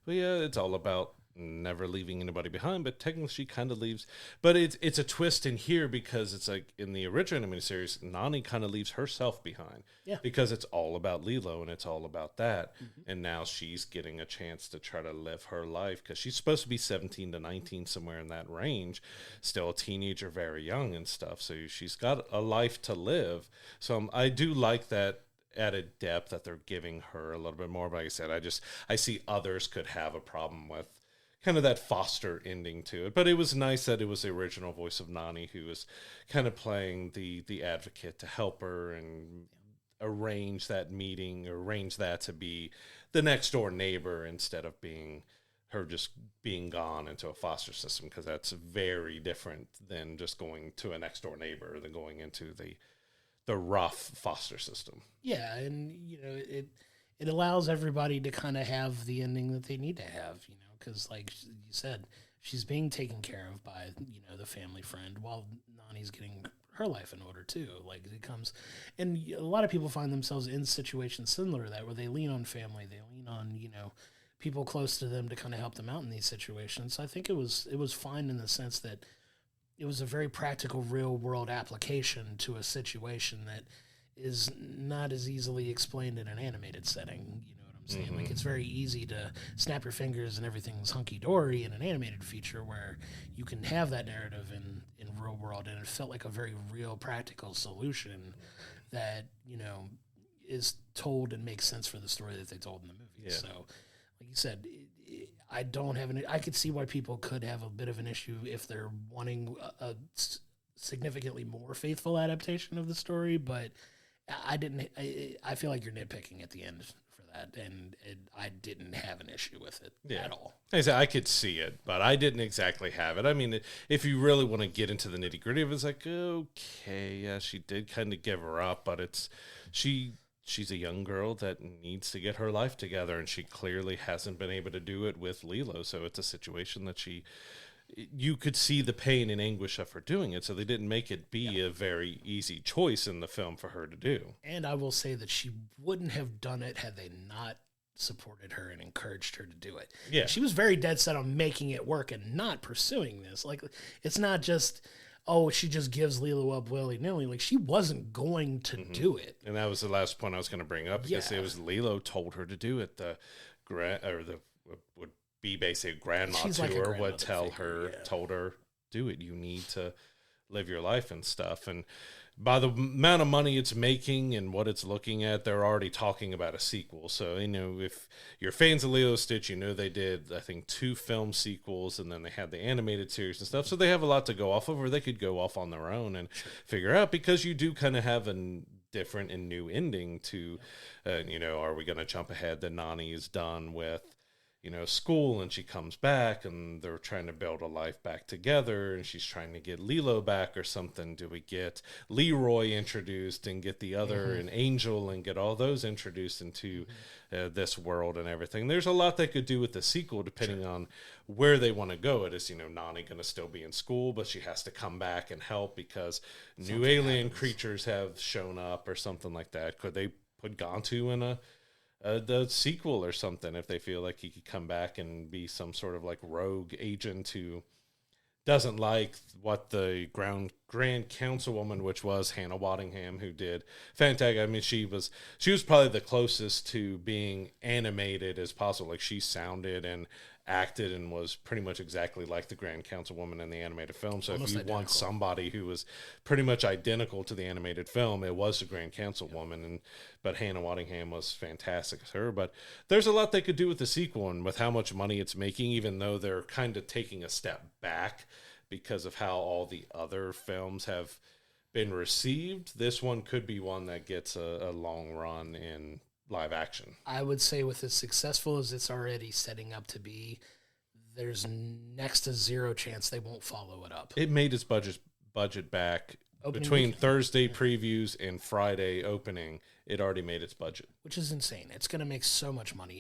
well, yeah, it's all about never leaving anybody behind, but technically she kind of leaves. But it's a twist in here because it's like in the original animated series, Nani kind of leaves herself behind. Yeah. Because it's all about Lilo and it's all about that. And now she's getting a chance to try to live her life because she's supposed to be 17 to 19, somewhere in that range. Still a teenager, very young and stuff. So she's got a life to live. So I do like that added depth that they're giving her a little bit more. But like I said, I see others could have a problem with kind of that foster ending to it. But it was nice that it was the original voice of Nani who was kind of playing the advocate to help her and arrange that meeting, arrange that to be the next door neighbor instead of being her just being gone into a foster system, because that's very different than just going to a next door neighbor than going into the rough foster system. Yeah, and, you know, it allows everybody to kind of have the ending that they need to have, you know, because, like you said, she's being taken care of by, you know, the family friend while Nani's getting her life in order too. Like, it comes, and a lot of people find themselves in situations similar to that, where they lean on family, they lean on, you know, people close to them to kind of help them out in these situations. So I think it was fine in the sense that it was a very practical, real world application to a situation that is not as easily explained in an animated setting. You know what I'm saying? Like, it's very easy to snap your fingers and everything's hunky-dory in an animated feature, where you can have that narrative in real world, and it felt like a very real, practical solution that, you know, is told and makes sense for the story that they told in the movie. Yeah. So, like you said, I don't have I could see why people could have a bit of an issue if they're wanting a significantly more faithful adaptation of the story, but I feel like you're nitpicking at the end for that, and I didn't have an issue with it at all. Like I said, I could see it, but I didn't exactly have it. I mean, if you really want to get into the nitty gritty of it, it's like, okay, yeah, she did kind of give her up, but she's a young girl that needs to get her life together, and she clearly hasn't been able to do it with Lilo. So it's a situation that you could see the pain and anguish of her doing it. So they didn't make it be a very easy choice in the film for her to do. And I will say that she wouldn't have done it had they not supported her and encouraged her to do it. Yeah. She was very dead set on making it work and not pursuing this. Like, it's not just, oh, she just gives Lilo up willy-nilly. Like, she wasn't going to do it. And that was the last point I was going to bring up, because it was Lilo told her to do it. Would be basically grandma She's to like a her, would grandmother figure, told her, do it. You need to live your life and stuff. And by the amount of money it's making and what it's looking at, they're already talking about a sequel. So, you know, if you're fans of Lilo Stitch, you know they did, I think, 2 film sequels, and then they had the animated series and stuff. So they have a lot to go off of, or they could go off on their own and figure out, because you do kind of have a different and new ending to, you know, are we going to jump ahead that Nani is done with, school, and she comes back and they're trying to build a life back together, and she's trying to get Lilo back or something. Do we get Leroy introduced and get the other and Angel and get all those introduced into this world and everything? There's a lot they could do with the sequel depending on where they want to go. It is, Nani going to still be in school, but she has to come back and help because new alien creatures have shown up or something like that. Could they put Gantu in the sequel or something if they feel like he could come back and be some sort of like rogue agent who doesn't like what the Grand Councilwoman, which was Hannah Waddingham, who did fantastic. I mean, she was probably the closest to being animated as possible. Like, she sounded and acted and was pretty much exactly like the Grand Councilwoman in the animated film. So almost if you want somebody who was pretty much identical to the animated film, it was the Grand Councilwoman. But Hannah Waddingham was fantastic as her. But there's a lot they could do with the sequel and with how much money it's making, even though they're kind of taking a step back because of how all the other films have been received. This one could be one that gets a long run in live action. I would say with as successful as it's already setting up to be, there's next to zero chance they won't follow it up. It made its budget back between Thursday previews and Friday opening. It already made its budget, which is insane. It's going to make so much money.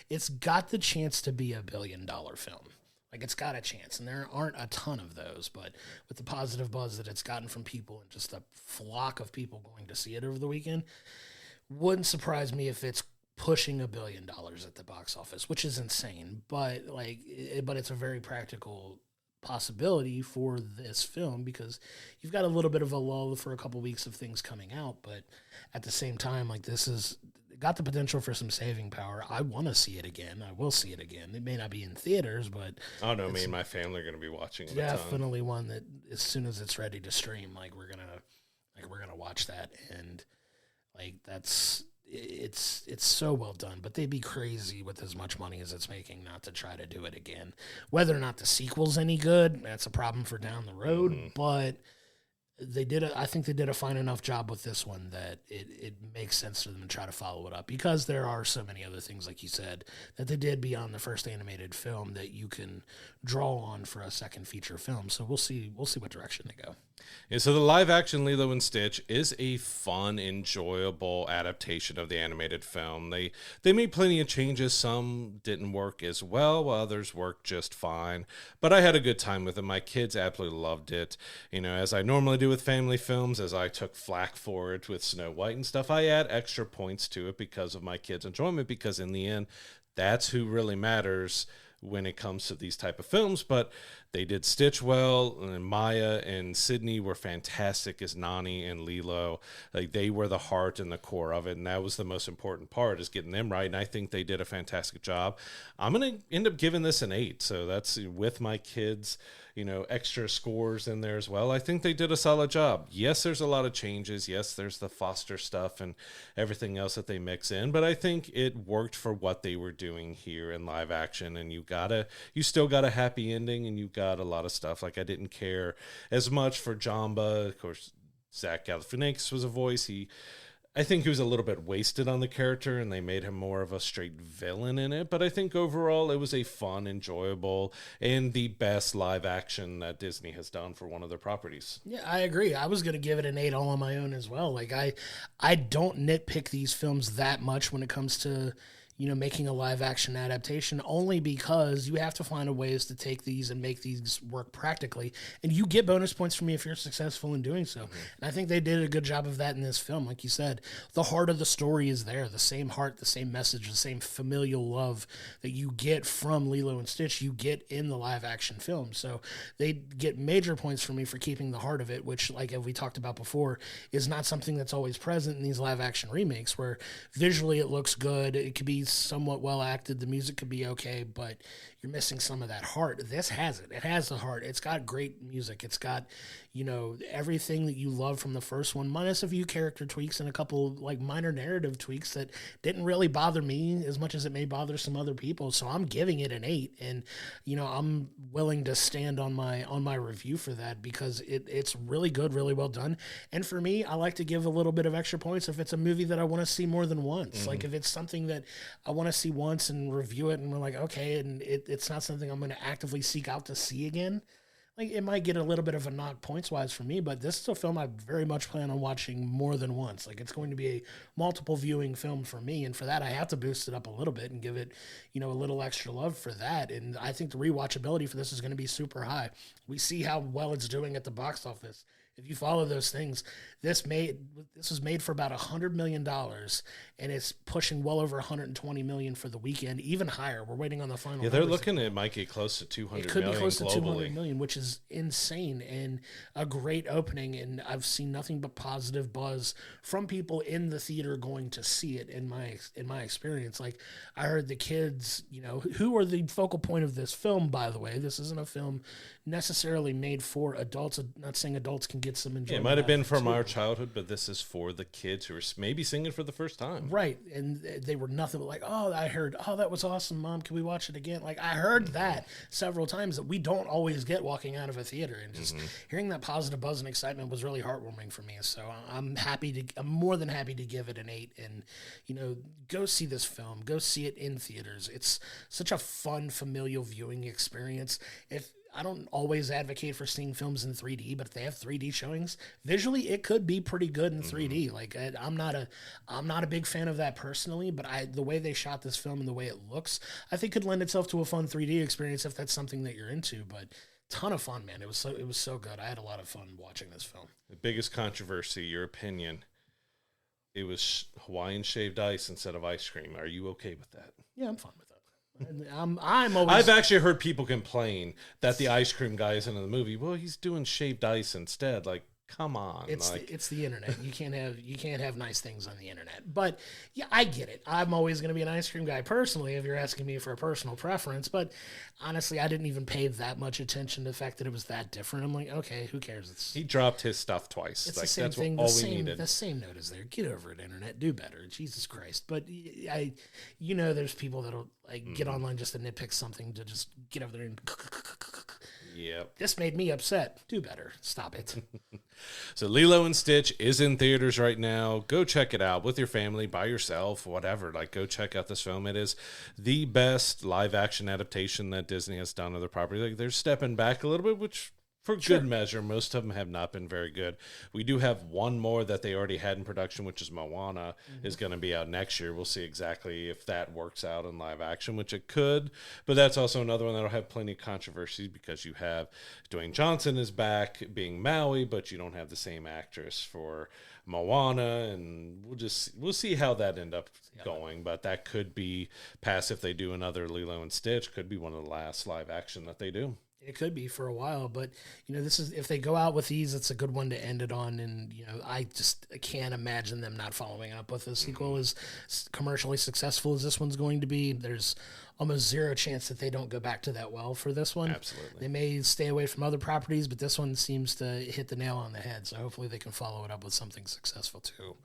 It's got the chance to be $1 billion film. Like, it's got a chance, and there aren't a ton of those, but with the positive buzz that it's gotten from people and just a flock of people going to see it over the weekend, wouldn't surprise me if it's pushing $1 billion at the box office, which is insane. But it's a very practical possibility for this film because you've got a little bit of a lull for a couple weeks of things coming out, but at the same time, like, this is got the potential for some saving power. I want to see it again. I will see it again. It may not be in theaters, but oh no, me and my family are going to be watching it. Definitely one that as soon as it's ready to stream, we're gonna watch that, and it's so well done. But they'd be crazy with as much money as it's making not to try to do it again. Whether or not the sequel's any good, that's a problem for down the road. But I think they did a fine enough job with this one that it makes sense for them to try to follow it up, because there are so many other things, like you said, that they did beyond the first animated film that you can draw on for a second feature film. So we'll see what direction they go. Yeah, so the live action Lilo and Stitch is a fun, enjoyable adaptation of the animated film. They made plenty of changes. Some didn't work as well, while others worked just fine. But I had a good time with it. My kids absolutely loved it. As I normally do with family films, as I took flack for it with Snow White and stuff, I add extra points to it because of my kids' enjoyment, because in the end, that's who really matters when it comes to these type of films. But they did Stitch well, and Maya and Sydney were fantastic as Nani and Lilo. Like, they were the heart and the core of it, and that was the most important part, is getting them right, and I think they did a fantastic job. I'm going to end up giving this an 8, so that's with my kids, extra scores in there as well. I think they did a solid job. Yes, there's a lot of changes. Yes, there's the Foster stuff and everything else that they mix in, but I think it worked for what they were doing here in live action, and you still got a happy ending, and you got a lot of stuff. Like, I didn't care as much for Jamba. Of course, Zach Galifianakis was a voice. I think he was a little bit wasted on the character, and they made him more of a straight villain in it. But I think overall it was a fun, enjoyable, and the best live action that Disney has done for one of their properties. Yeah, I agree. I was going to give it an 8 all on my own as well. Like, I don't nitpick these films that much when it comes to making a live action adaptation, only because you have to find a ways to take these and make these work practically. And you get bonus points from me if you're successful in doing so. Mm-hmm. And I think they did a good job of that in this film. Like you said, the heart of the story is there. The same heart, the same message, the same familial love that you get from Lilo and Stitch, you get in the live action film. So they get major points from me for keeping the heart of it, which, like we talked about before, is not something that's always present in these live action remakes, where visually it looks good. It could be somewhat well acted, the music could be okay, but you're missing some of that heart. This has it. It has the heart. It's got great music. It's got, everything that you love from the first one, minus a few character tweaks and a couple minor narrative tweaks that didn't really bother me as much as it may bother some other people. So I'm giving it an 8, and I'm willing to stand on my review for that, because it's really good, really well done. And for me, I like to give a little bit of extra points if it's a movie that I want to see more than once. Mm-hmm. Like, if it's something that I want to see once and review it, and we're like, okay, and it's not something I'm going to actively seek out to see again. Like, it might get a little bit of a knock points-wise for me, but this is a film I very much plan on watching more than once. Like, it's going to be a multiple viewing film for me, and for that, I have to boost it up a little bit and give it, a little extra love for that. And I think the rewatchability for this is going to be super high. We see how well it's doing at the box office. If you follow those things, this was made for about $100 million, and it's pushing well over $120 million for the weekend, even higher. We're waiting on the final. Yeah, they're looking at it might get close to 200 million. It could be close to 200 million, which is insane and a great opening. And I've seen nothing but positive buzz from people in the theater going to see it. In my experience, like I heard the kids, who are the focal point of this film. By the way, this isn't a film necessarily made for adults. I'm not saying adults can get some enjoyment. It might have been from our childhood, but this is for the kids who are maybe singing for the first time. Right. And they were nothing but like, I heard, that was awesome, Mom. Can we watch it again? Like, I heard that several times that we don't always get walking out of a theater. And just hearing that positive buzz and excitement was really heartwarming for me. So I'm more than happy to give it an 8. And, go see this film. Go see it in theaters. It's such a fun, familial viewing experience. I don't always advocate for seeing films in 3D, but if they have 3D showings, visually it could be pretty good in 3D. Like I'm not a big fan of that personally, but the way they shot this film and the way it looks, I think could lend itself to a fun 3D experience if that's something that you're into. But ton of fun, man. It was so good. I had a lot of fun watching this film. The biggest controversy, your opinion. It was Hawaiian shaved ice instead of ice cream. Are you okay with that? Yeah, I'm fine with that. I'm always. I've actually heard people complain that the ice cream guy isn't in the movie. Well, he's doing shaved ice instead. Like, come on. It's the internet. You can't have nice things on the internet. But yeah, I get it. I'm always going to be an ice cream guy personally if you're asking me for a personal preference. But honestly, I didn't even pay that much attention to the fact that it was that different. I'm like, okay, who cares? He dropped his stuff twice. It's like, the same that's thing. All we needed. The same note is there. Get over it, internet. Do better. Jesus Christ. But there's people that'll get online just to nitpick something to just get over there and. Yep. This made me upset. Do better. Stop it. So Lilo and Stitch is in theaters right now. Go check it out with your family, by yourself, whatever. Like, go check out this film. It is the best live action adaptation that Disney has done of their property. Like, they're stepping back a little bit, which for good measure, most of them have not been very good. We do have one more that they already had in production, which is Moana, is going to be out next year. We'll see exactly if that works out in live action, which it could. But that's also another one that'll have plenty of controversies because you have Dwayne Johnson is back being Maui, but you don't have the same actress for Moana, and we'll see how that end up going. But that could be past if they do another Lilo and Stitch. Could be one of the last live action that they do. It could be for a while, but this is, if they go out with these, it's a good one to end it on. And I can't imagine them not following up with a sequel as commercially successful as this one's going to be. There's almost zero chance that they don't go back to that well for this one. Absolutely. They may stay away from other properties, but this one seems to hit the nail on the head. So hopefully they can follow it up with something successful too.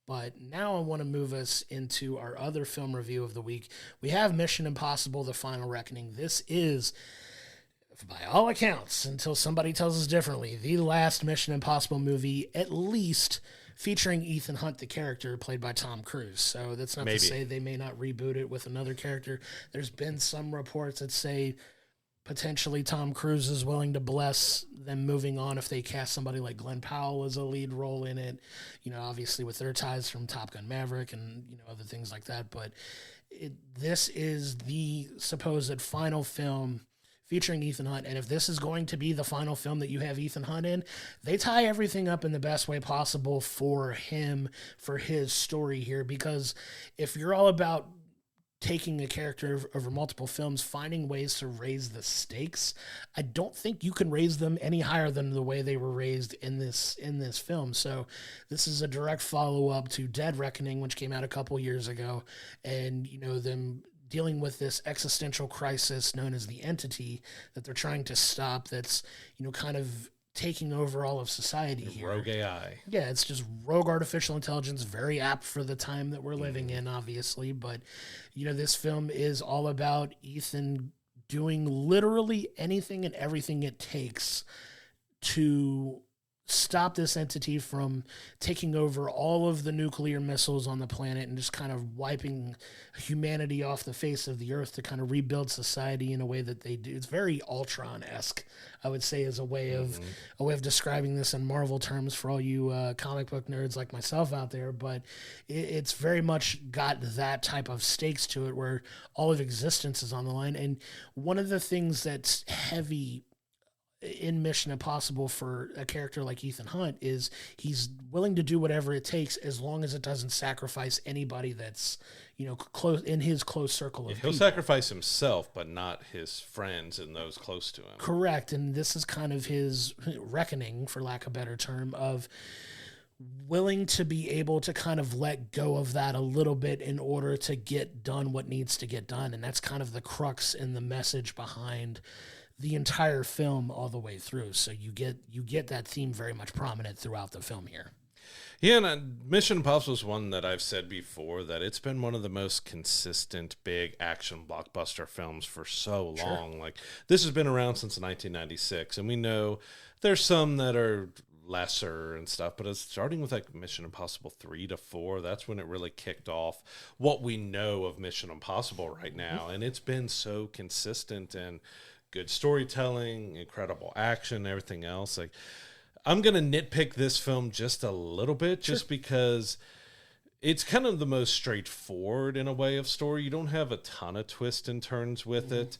But now I want to move us into our other film review of the week. We have Mission Impossible: The Final Reckoning. This is, by all accounts, until somebody tells us differently, the last Mission Impossible movie, at least featuring Ethan Hunt, the character played by Tom Cruise. So that's not to say they may not reboot it with another character. There's been some reports that say potentially Tom Cruise is willing to bless them moving on if they cast somebody like Glenn Powell as a lead role in it. Obviously with their ties from Top Gun Maverick and other things like that. But this is the supposed final film featuring Ethan Hunt, and if this is going to be the final film that you have Ethan Hunt in, they tie everything up in the best way possible for him, for his story here, because if you're all about taking a character over multiple films, finding ways to raise the stakes, I don't think you can raise them any higher than the way they were raised in this film. So this is a direct follow-up to Dead Reckoning, which came out a couple years ago, and them dealing with this existential crisis known as the Entity that they're trying to stop, that's kind of taking over all of society here. Rogue AI. Yeah, it's just rogue artificial intelligence, very apt for the time that we're living in, obviously. But this film is all about Ethan doing literally anything and everything it takes to stop this entity from taking over all of the nuclear missiles on the planet and just kind of wiping humanity off the face of the earth to kind of rebuild society in a way that they do. It's very Ultron-esque, I would say, as a way of describing this in Marvel terms for all you comic book nerds like myself out there. But it's very much got that type of stakes to it where all of existence is on the line. And one of the things that's heavy in Mission Impossible for a character like Ethan Hunt is he's willing to do whatever it takes as long as it doesn't sacrifice anybody that's, close in his close circle of He'll people. sacrifice himself, but not his friends and those close to him. Correct. And this is kind of his reckoning, for lack of a better term, of willing to be able to kind of let go of that a little bit in order to get done what needs to get done. And that's kind of the crux and the message behind the entire film all the way through. So you get that theme very much prominent throughout the film here. Yeah, and Mission Impossible is one that I've said before that it's been one of the most consistent big action blockbuster films for so long. Sure. Like, this has been around since 1996, and we know there's some that are lesser and stuff, but it's starting with like Mission Impossible 3 to 4. That's when it really kicked off what we know of Mission Impossible right now, and it's been so consistent and good storytelling, incredible action, everything else. Like, I'm going to nitpick this film just a little bit, just because it's kind of the most straightforward in a way of story. You don't have a ton of twists and turns with it.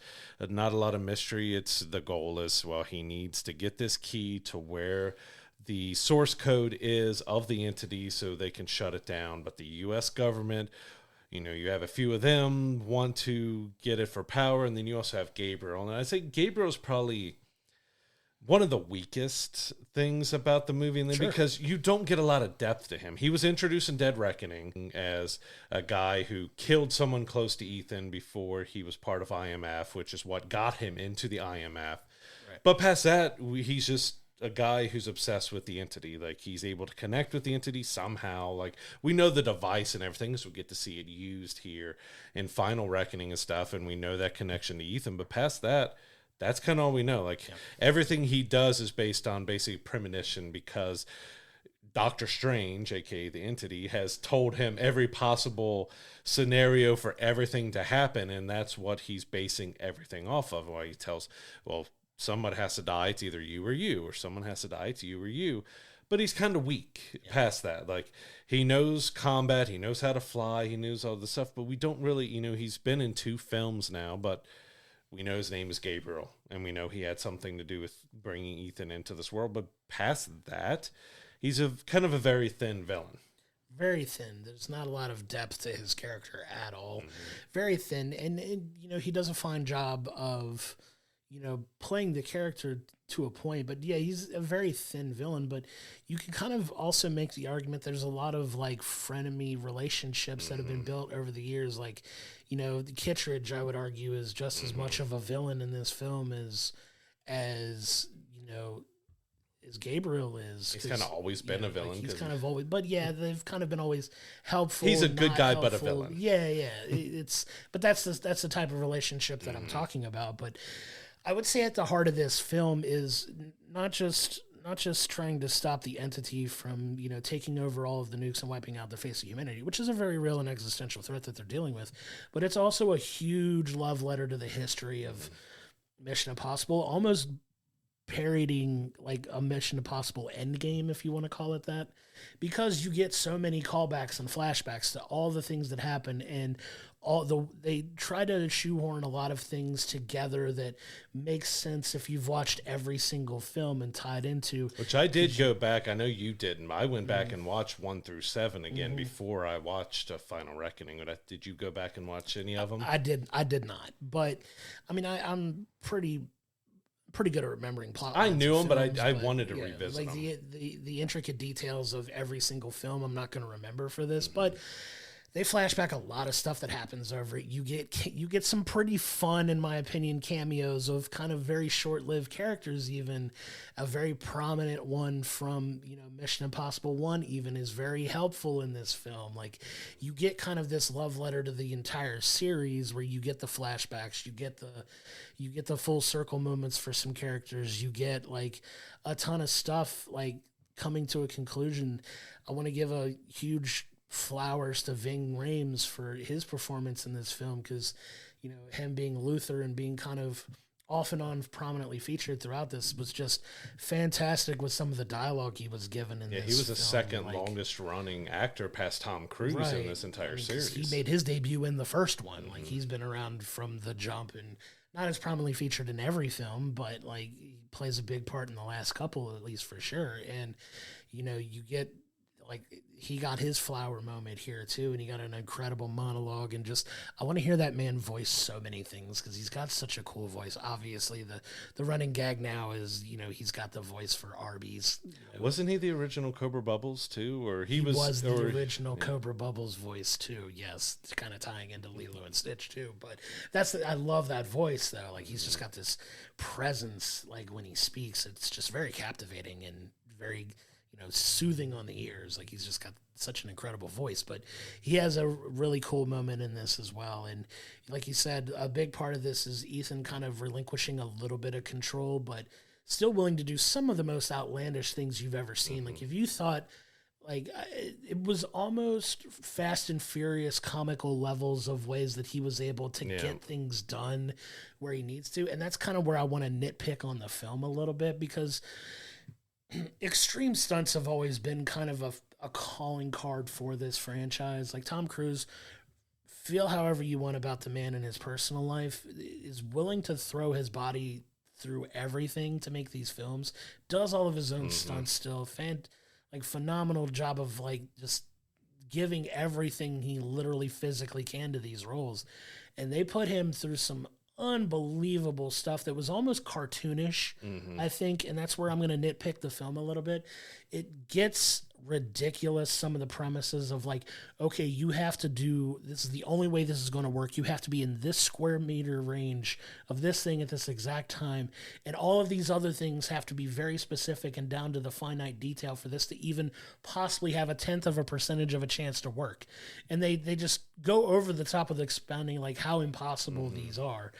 Not a lot of mystery. The goal is, well, he needs to get this key to where the source code is of the entity so they can shut it down. But the U.S. government, you have a few of them want to get it for power, and then you also have Gabriel. And I think Gabriel's probably one of the weakest things about the movie, because you don't get a lot of depth to him. He was introduced in Dead Reckoning as a guy who killed someone close to Ethan before he was part of IMF, which is what got him into the IMF. Right. But past that, he's just a guy who's obsessed with the entity. Like, he's able to connect with the entity somehow. Like, we know the device and everything, so we get to see it used here in Final Reckoning and stuff, and we know that connection to Ethan. But past that, that's kind of all we know. Like, everything he does is based on basically premonition, because Doctor Strange, aka the entity, has told him every possible scenario for everything to happen, and that's what he's basing everything off of. Why he tells, well, someone has to die, it's either you or you, or someone has to die, it's you or you. But he's kind of weak past that. Like, he knows combat, he knows how to fly, he knows all this stuff, but we don't really, he's been in 2 films now, but we know his name is Gabriel, and we know he had something to do with bringing Ethan into this world. But past that, he's kind of a very thin villain. Very thin. There's not a lot of depth to his character at all. Very thin. And he does a fine job of playing the character to a point, but yeah, he's a very thin villain. But you can kind of also make the argument there's a lot of like frenemy relationships that have been built over the years. Like, the Kittredge, I would argue, is just as much of a villain in this film as Gabriel is. He's kind of always been a villain. Like, he's kind of always, but yeah, they've kind of been always helpful. He's a good guy, helpful. but a villain. Yeah. But that's the type of relationship that I'm talking about. But I would say at the heart of this film is not just trying to stop the entity from, taking over all of the nukes and wiping out the face of humanity, which is a very real and existential threat that they're dealing with. But it's also a huge love letter to the history of Mission Impossible, almost parodying like a Mission Impossible Endgame, if you want to call it that, because you get so many callbacks and flashbacks to all the things that happen, and they try to shoehorn a lot of things together that makes sense if you've watched every single film and tied into. Which I did go back. I know you didn't. I went back and watched 1 through 7 again before I watched Final Reckoning. Did you go back and watch any of them? I did not. But I mean, I'm pretty good at remembering plot. I knew them, but I wanted to revisit them. The intricate details of every single film, I'm not going to remember for this, but they flash back a lot of stuff that happens over it. You get some pretty fun, in my opinion, cameos of kind of very short-lived characters. Even a very prominent one from Mission Impossible 1 even is very helpful in this film. Like, you get kind of this love letter to the entire series where you get the flashbacks, you get the full circle moments for some characters, you get like a ton of stuff like coming to a conclusion, I want to give a huge flowers to Ving Rhames for his performance in this film, because, you know, him being Luther and being kind of off and on prominently featured throughout this was just fantastic with some of the dialogue he was given in this. He was the film. second longest running actor past Tom Cruise in this entire series. He made his debut in the first one. Like, he's been around from the jump and not as prominently featured in every film, but like he plays a big part in the last couple, at least for sure. And, you know, you get like, he got his flower moment here too, and he got an incredible monologue. And just, I want to hear that man voice so many things, because he's got such a cool voice. Obviously, the running gag now is, you know, he's got the voice for Arby's. You know. Wasn't he the original Cobra Bubbles too, or he was the original Cobra Bubbles voice too? Yes, kind of tying into Lilo and Stitch too. But I love that voice though. Like, he's just got this presence. Like, when he speaks, it's just very captivating and very, you know, soothing on the ears. Like, he's just got such an incredible voice. But he has a really cool moment in this as well. And like you said, a big part of this is Ethan kind of relinquishing a little bit of control, but still willing to do some of the most outlandish things you've ever seen. Like, if you thought, like, it was almost Fast and Furious comical levels of ways that he was able to get things done where he needs to. And that's kind of where I want to nitpick on the film a little bit, because extreme stunts have always been kind of a calling card for this franchise. Like, Tom Cruise, feel however you want about the man in his personal life, is willing to throw his body through everything to make these films, does all of his own stunts still, phenomenal job of like just giving everything he literally physically can to these roles. And they put him through some unbelievable stuff that was almost cartoonish, I think, and that's where I'm going to nitpick the film a little bit. It gets ridiculous, some of the premises of like, okay, you have to do, this is the only way this is going to work. You have to be in this square meter range of this thing at this exact time, and all of these other things have to be very specific and down to the finite detail for this to even possibly have 1/10% of a chance to work. And they just go over the top of expounding like how impossible these are,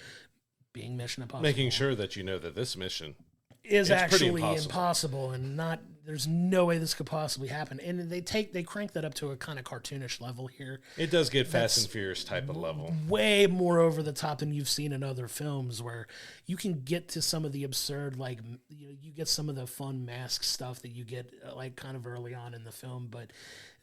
being Mission Impossible. Making sure that you know that this mission is actually impossible and not, there's no way this could possibly happen. And they crank that up to a kind of cartoonish level here. It does get Fast and Furious type of level. Way more over the top than you've seen in other films, where you can get to some of the absurd, like, you know, you get some of the fun mask stuff that you get like kind of early on in the film, but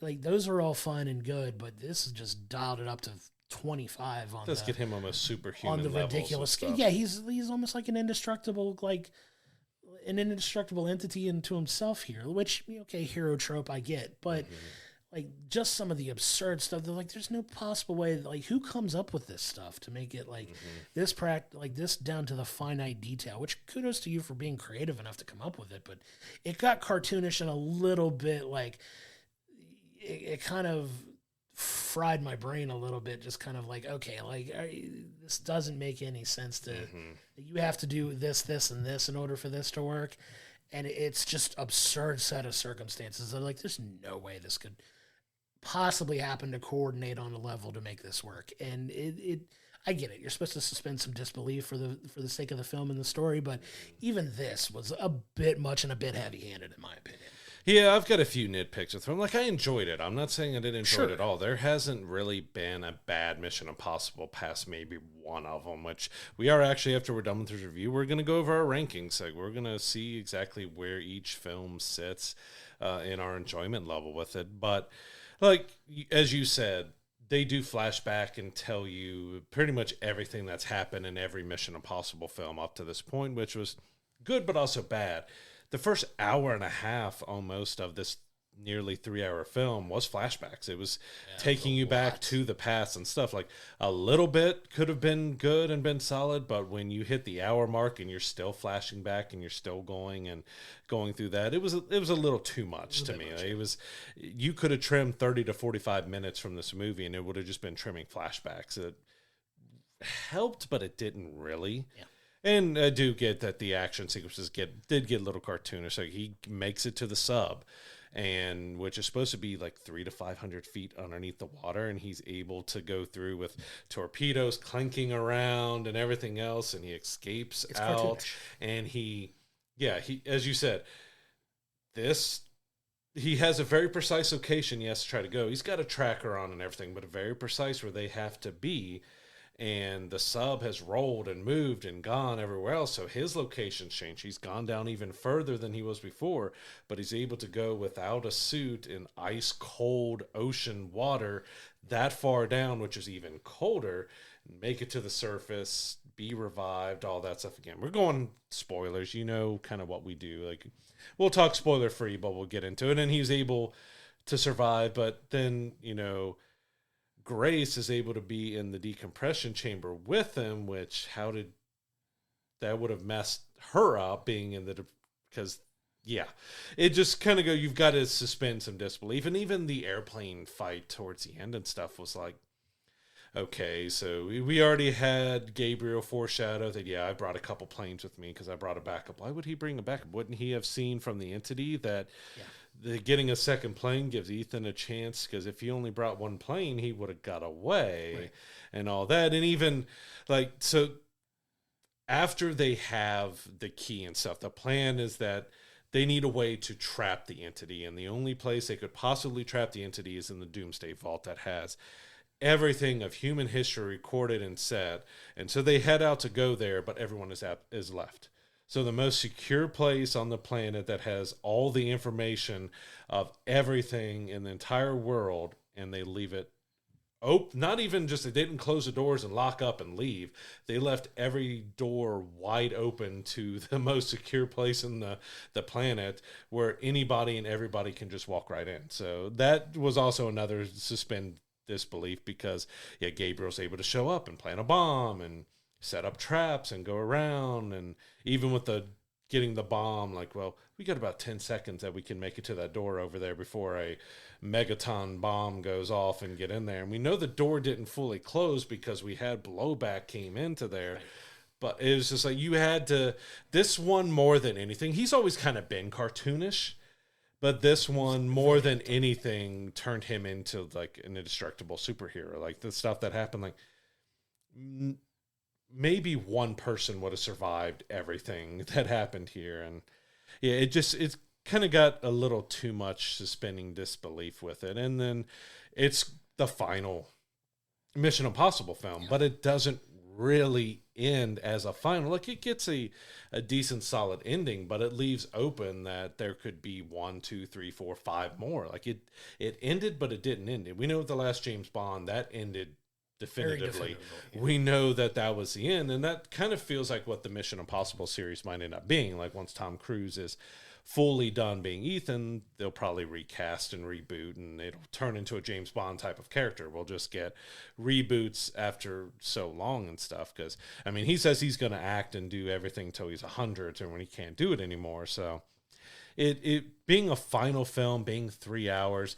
like those are all fun and good, but this is just dialed it up to 25 on. Does get him almost superhuman on the ridiculous scale. Yeah, he's almost like an indestructible entity into himself here, which, okay, hero trope I get, but like just some of the absurd stuff, they're like, there's no possible way, like, who comes up with this stuff to make it like this like this down to the finite detail, which kudos to you for being creative enough to come up with it. But it got cartoonish and a little bit like it kind of fried my brain a little bit, just kind of like, okay, like this doesn't make any sense to you have to do this and this in order for this to work. And it's just absurd set of circumstances. They're like, there's no way this could possibly happen to coordinate on a level to make this work. And I get it. You're supposed to suspend some disbelief for the sake of the film and the story, but even this was a bit much and a bit heavy-handed, in my opinion. Yeah, I've got a few nitpicks with him. Like, I enjoyed it. I'm not saying I didn't enjoy it at all. There hasn't really been a bad Mission Impossible past maybe one of them, which we are actually, after we're done with this review, we're going to go over our rankings. Like, we're going to see exactly where each film sits in our enjoyment level with it. But, like, as you said, they do flashback and tell you pretty much everything that's happened in every Mission Impossible film up to this point, which was good but also bad. The first hour and a half almost of this nearly 3-hour film was flashbacks. It was taking you back to the past and stuff. Like, a little bit could have been good and been solid, but when you hit the hour mark and you're still flashing back and you're still going through that, it was a little too much to me. It was, you could have trimmed 30 to 45 minutes from this movie and it would have just been trimming flashbacks. It helped, but it didn't really. Yeah. And I do get that the action sequences did get a little cartoonish. Like, he makes it to the sub, and which is supposed to be like 300 to 500 feet underneath the water, and he's able to go through with torpedoes clanking around and everything else, and he escapes out. Cartoonish. And he, as you said, this he has a very precise location he has to try to go. He's got a tracker on and everything, but a very precise where they have to be. And the sub has rolled and moved and gone everywhere else, so his location's changed. He's gone down even further than he was before, but he's able to go without a suit in ice cold ocean water that far down, which is even colder, make it to the surface, be revived, all that stuff again. We're going spoilers, you know, kind of what we do. Like, we'll talk spoiler free, but we'll get into it. And he's able to survive, but then, you know, Grace is able to be in the decompression chamber with him, which that would have messed her up being in because yeah, it just kind of you've got to suspend some disbelief. And even the airplane fight towards the end and stuff was like, okay, so we already had Gabriel foreshadow that, yeah, I brought a couple planes with me because I brought a backup. Why would he bring a backup? Wouldn't he have seen from the entity that getting a second plane gives Ethan a chance? Because if he only brought one plane, he would have got away and all that. And even, like, so after they have the key and stuff, the plan is that they need a way to trap the entity. And the only place they could possibly trap the entity is in the Doomsday Vault that has everything of human history recorded and set. And so they head out to go there, but everyone is left. So the most secure place on the planet that has all the information of everything in the entire world, and they leave it open. Not even just, they didn't close the doors and lock up and leave. They left every door wide open to the most secure place in the planet where anybody and everybody can just walk right in. So that was also another suspend disbelief because, yeah, Gabriel's able to show up and plant a bomb and set up traps and go around. And even with getting the bomb, like, well, we got about 10 seconds that we can make it to that door over there before a megaton bomb goes off and get in there. And we know the door didn't fully close because we had blowback came into there. Right. But it was just like, you had to, this one more than anything, he's always kind of been cartoonish, but this one more than anything turned him into like an indestructible superhero. Like the stuff that happened, like maybe one person would have survived everything that happened here. And yeah, it's kind of got a little too much suspending disbelief with it. And then it's the final Mission Impossible film, but it doesn't really end as a final. Like, it gets a decent solid ending, but it leaves open that there could be 1, 2, 3, 4, 5 more. Like it ended, but it didn't end. We know with the last James Bond that ended definitively. Yeah. We know that was the end, and that kind of feels like what the Mission Impossible series might end up being. Like, once Tom Cruise is fully done being Ethan, they'll probably recast and reboot, and it'll turn into a James Bond type of character. We'll just get reboots after so long and stuff, because I mean, he says he's going to act and do everything till he's 100 or when he can't do it anymore. So it being a final film, being 3 hours,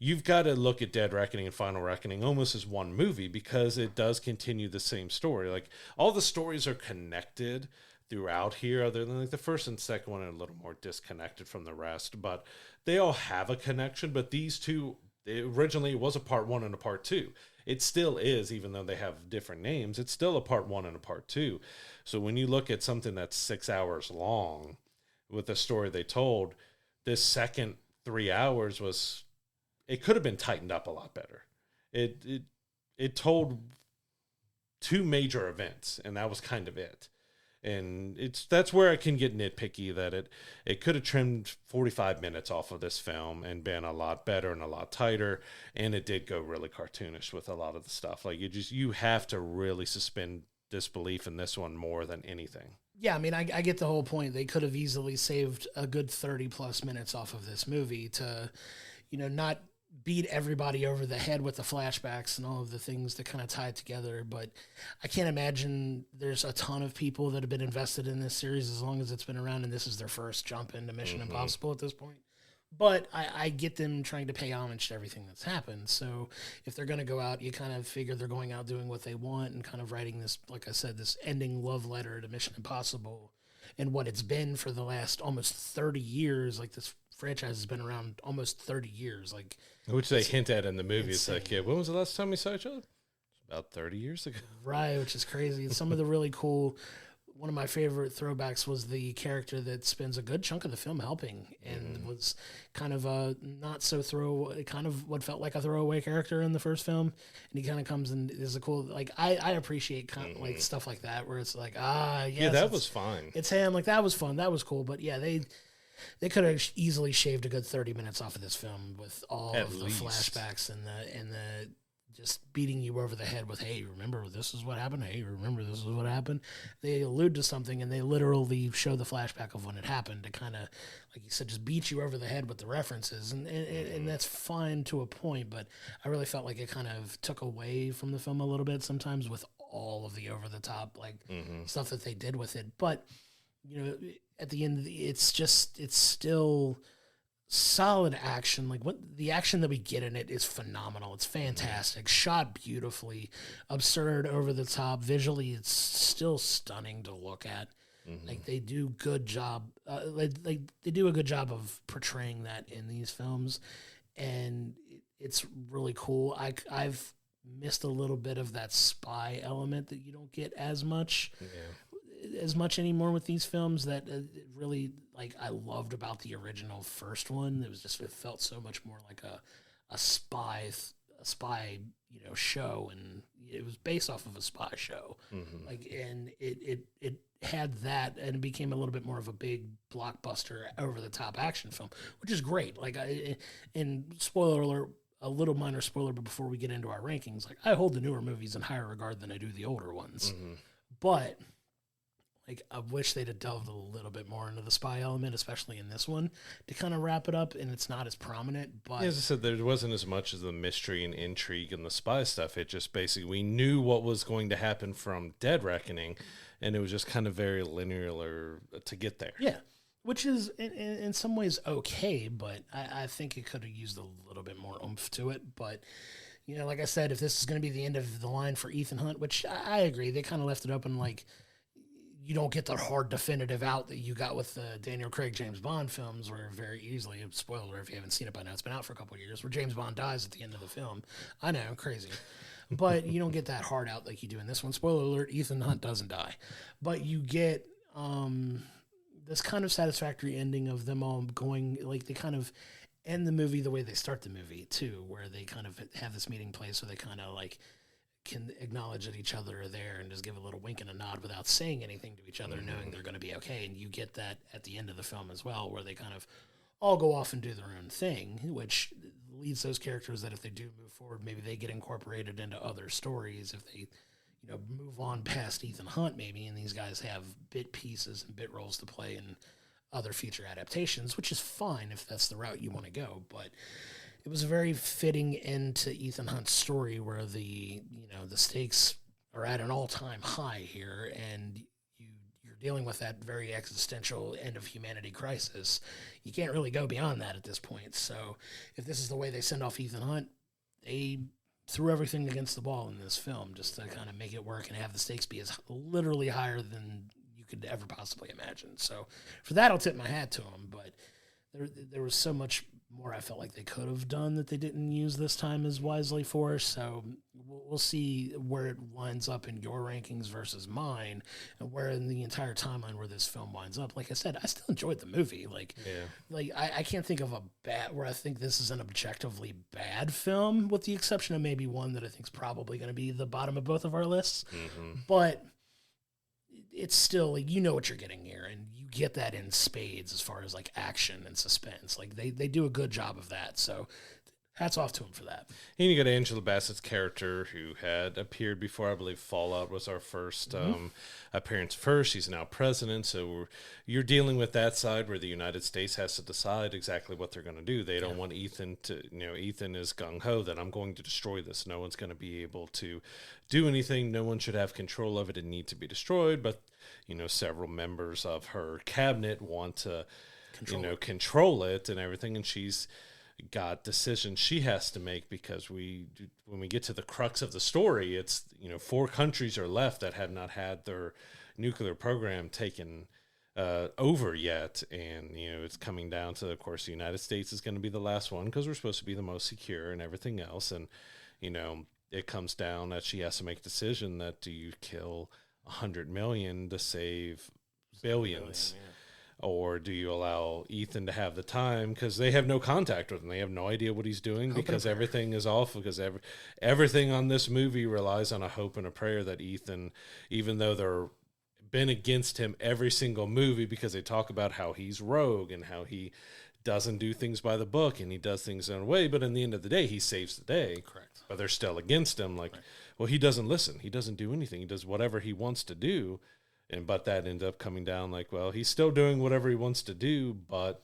you've got to look at Dead Reckoning and Final Reckoning almost as one movie, because it does continue the same story. Like, all the stories are connected throughout here, other than like the first and second one are a little more disconnected from the rest, but they all have a connection. But these two, originally it was a part 1 and a part 2. It still is, even though they have different names, it's still a part 1 and a part 2. So when you look at something that's 6 hours long with the story they told, this second 3 hours it could have been tightened up a lot better. It told 2 major events, and that was kind of it. And that's where I can get nitpicky, that it could have trimmed 45 minutes off of this film and been a lot better and a lot tighter. And it did go really cartoonish with a lot of the stuff. Like, you have to really suspend disbelief in this one more than anything. Yeah, I mean, I get the whole point. They could have easily saved a good 30 plus minutes off of this movie to, not beat everybody over the head with the flashbacks and all of the things that kind of tie it together. But I can't imagine there's a ton of people that have been invested in this series as long as it's been around, and this is their first jump into Mission Impossible at this point. But I get them trying to pay homage to everything that's happened. So if they're going to go out, you kind of figure they're going out doing what they want and kind of writing this, like I said, this ending love letter to Mission Impossible and what it's been for the last almost 30 years. Like, this franchise has been around almost 30 years. Like, which they hint at in the movie. It's like, yeah, when was the last time we saw each other? About 30 years ago. Right, which is crazy. And some of the really cool one of my favorite throwbacks was the character that spends a good chunk of the film helping and was kind of a not so kind of what felt like a throwaway character in the first film. And he kind of comes and is a cool, like, I appreciate kind of like stuff like that where it's like, yeah, that was fine. It's him. Like, that was fun. That was cool. But yeah, they could have easily shaved a good 30 minutes off of this film with all of the flashbacks and the just beating you over the head with, hey, remember this is what happened? Hey, remember this is what happened? They allude to something and they literally show the flashback of when it happened to kind of, like you said, just beat you over the head with the references. And that's fine to a point, but I really felt like it kind of took away from the film a little bit sometimes with all of the over-the-top stuff that they did with it. But, you know, at the end, it's still solid action. Like, what the action that we get in it is phenomenal. It's fantastic, shot beautifully, absurd, over the top. Visually, it's still stunning to look at. Like, they do good job. They do a good job of portraying that in these films, and it's really cool. I've missed a little bit of that spy element that you don't get as much. As much anymore with these films that really, like, I loved about the original first one. It felt so much more like a spy, you know, show, and it was based off of a spy show. Like, and it had that, and it became a little bit more of a big blockbuster, over the top action film, which is great. Like, and spoiler alert, a little minor spoiler, but before we get into our rankings, like, I hold the newer movies in higher regard than I do the older ones, but. Like, I wish they'd have delved a little bit more into the spy element, especially in this one, to kind of wrap it up, and it's not as prominent. But as I said, there wasn't as much as the mystery and intrigue and the spy stuff. It just basically, we knew what was going to happen from Dead Reckoning, and it was just kind of very linear to get there. Yeah, which is in some ways okay, but I think it could have used a little bit more oomph to it. But, you know, like I said, if this is going to be the end of the line for Ethan Hunt, which I agree, they kind of left it open, like, you don't get the hard definitive out that you got with the Daniel Craig James Bond films, where very easily, spoiler if you haven't seen it by now, it's been out for a couple of years, where James Bond dies at the end of the film. I know, crazy. But you don't get that hard out like you do in this one. Spoiler alert, Ethan Hunt doesn't die. But you get this kind of satisfactory ending of them all going, like, they kind of end the movie the way they start the movie, too, where they kind of have this meeting place where they kind of, like, can acknowledge that each other are there and just give a little wink and a nod without saying anything to each other, knowing they're going to be okay. And you get that at the end of the film as well, where they kind of all go off and do their own thing, which leads those characters that if they do move forward, maybe they get incorporated into other stories. If they, you know, move on past Ethan Hunt, maybe, and these guys have bit pieces and bit roles to play in other feature adaptations, which is fine if that's the route you want to go. But it was a very fitting end to Ethan Hunt's story, where the stakes are at an all-time high here, and you're dealing with that very existential end of humanity crisis. You can't really go beyond that at this point. So if this is the way they send off Ethan Hunt, they threw everything against the wall in this film just to kind of make it work and have the stakes be as literally higher than you could ever possibly imagine. So for that, I'll tip my hat to them. But there was so much more I felt like they could have done that they didn't use this time as wisely for. So we'll see where it winds up in your rankings versus mine, and where in the entire timeline where this film winds up. Like I said, I still enjoyed the movie. I can't think of a bad, where I think this is an objectively bad film, with the exception of maybe one that I think is probably going to be the bottom of both of our lists. But it's still, like, you know what you're getting here, and you get that in spades as far as, like, action and suspense. Like, they do a good job of that, so hats off to him for that. And you got Angela Bassett's character, who had appeared before. I believe Fallout was our first appearance first. She's now president, so you're dealing with that side where the United States has to decide exactly what they're going to do. They don't want Ethan to, Ethan is gung-ho that I'm going to destroy this. No one's going to be able to do anything. No one should have control of it and need to be destroyed. But, several members of her cabinet want to, control it and everything. And she's got decisions she has to make, because when we get to the crux of the story, it's 4 countries are left that have not had their nuclear program taken over yet, and it's coming down to, of course, the United States is going to be the last one, because we're supposed to be the most secure and everything else. And it comes down that she has to make a decision that, do you kill $100 million to save billions? Or do you allow Ethan to have the time because they have no contact with him? They have no idea what he's doing because everything is off, because everything on this movie relies on a hope and a prayer that Ethan, even though they're been against him every single movie because they talk about how he's rogue and how he doesn't do things by the book and he does things in a way, but in the end of the day, he saves the day. Correct. But they're still against him. Like, well, he doesn't listen. He doesn't do anything. He does whatever he wants to do. But that ends up coming down like, well, he's still doing whatever he wants to do, but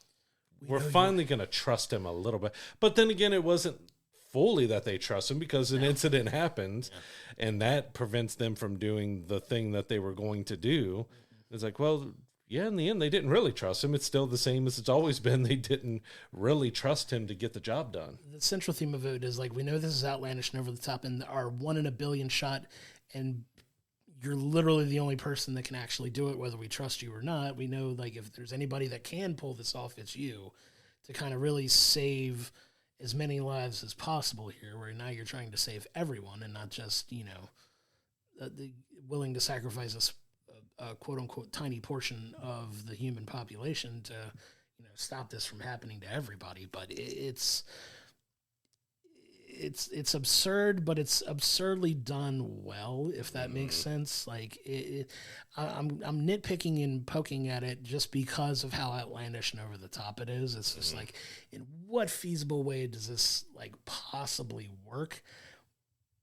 we're finally going to trust him a little bit. But then again, it wasn't fully that they trust him because an incident happened, and that prevents them from doing the thing that they were going to do. It's like, well, yeah, in the end, they didn't really trust him. It's still the same as it's always been. They didn't really trust him to get the job done. The central theme of it is like, we know this is outlandish and over the top, and our 1 in a billion shot, and you're literally the only person that can actually do it, whether we trust you or not. We know, like, if there's anybody that can pull this off, it's you, to kind of really save as many lives as possible here, where now you're trying to save everyone and not just, willing to sacrifice a quote-unquote tiny portion of the human population to, stop this from happening to everybody. But it's absurd, but it's absurdly done well, if that makes sense. Like, I'm nitpicking and poking at it just because of how outlandish and over the top it is. It's just like, in what feasible way does this like possibly work?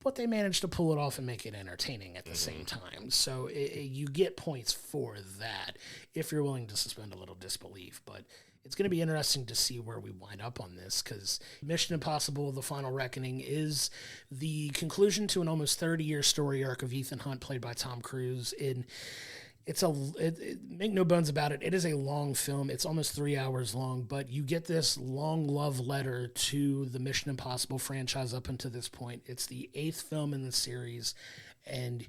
But they managed to pull it off and make it entertaining at the same time. So you get points for that if you're willing to suspend a little disbelief. But it's going to be interesting to see where we wind up on this, because Mission Impossible: The Final Reckoning is the conclusion to an almost 30-year story arc of Ethan Hunt, played by Tom Cruise. Make no bones about it, it is a long film. It's almost 3 hours long, but you get this long love letter to the Mission Impossible franchise up until this point. It's the 8th film in the series, and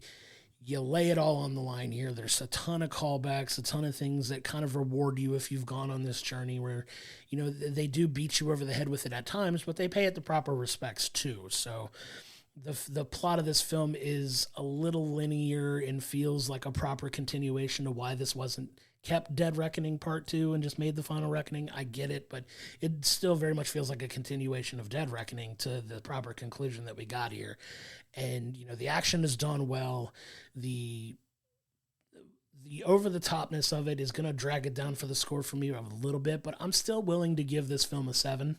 you lay it all on the line here. There's a ton of callbacks, a ton of things that kind of reward you if you've gone on this journey where, they do beat you over the head with it at times, but they pay it the proper respects too. So the plot of this film is a little linear and feels like a proper continuation of why this wasn't kept Dead Reckoning Part 2 and just made The Final Reckoning. I get it, but it still very much feels like a continuation of Dead Reckoning to the proper conclusion that we got here. And, the action is done well. The over-the-topness of it is going to drag it down for the score for me a little bit, but I'm still willing to give this film a 7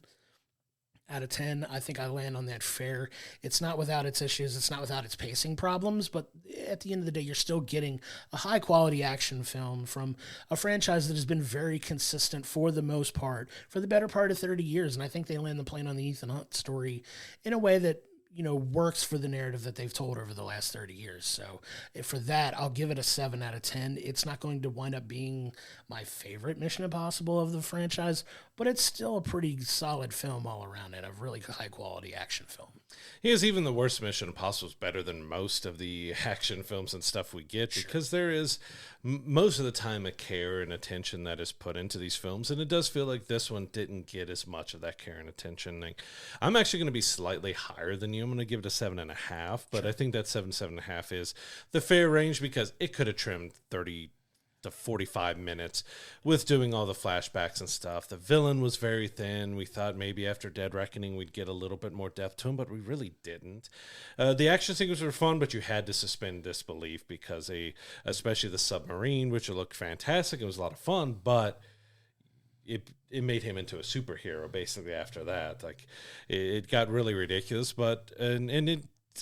out of 10. I think I land on that fair. It's not without its issues. It's not without its pacing problems, but at the end of the day, you're still getting a high-quality action film from a franchise that has been very consistent for the most part, for the better part of 30 years, and I think they land the plane on the Ethan Hunt story in a way that works for the narrative that they've told over the last 30 years. So for that, I'll give it a 7 out of 10. It's not going to wind up being my favorite Mission Impossible of the franchise, but it's still a pretty solid film all around it, a really high-quality action film. Even the worst Mission Impossible is better than most of the action films and stuff we get, because there is most of the time a care and attention that is put into these films, and it does feel like this one didn't get as much of that care and attention. Like, I'm actually going to be slightly higher than you. I'm going to give it a 7.5, but I think that 7.5 is the fair range, because it could have trimmed 30 to 45 minutes with doing all the flashbacks and stuff. The villain was very thin. We thought maybe after Dead Reckoning we'd get a little bit more depth to him, but we really didn't. The action sequences were fun, but you had to suspend disbelief because especially the submarine, which looked fantastic, it was a lot of fun, but it made him into a superhero basically after that. Like, it got really ridiculous, but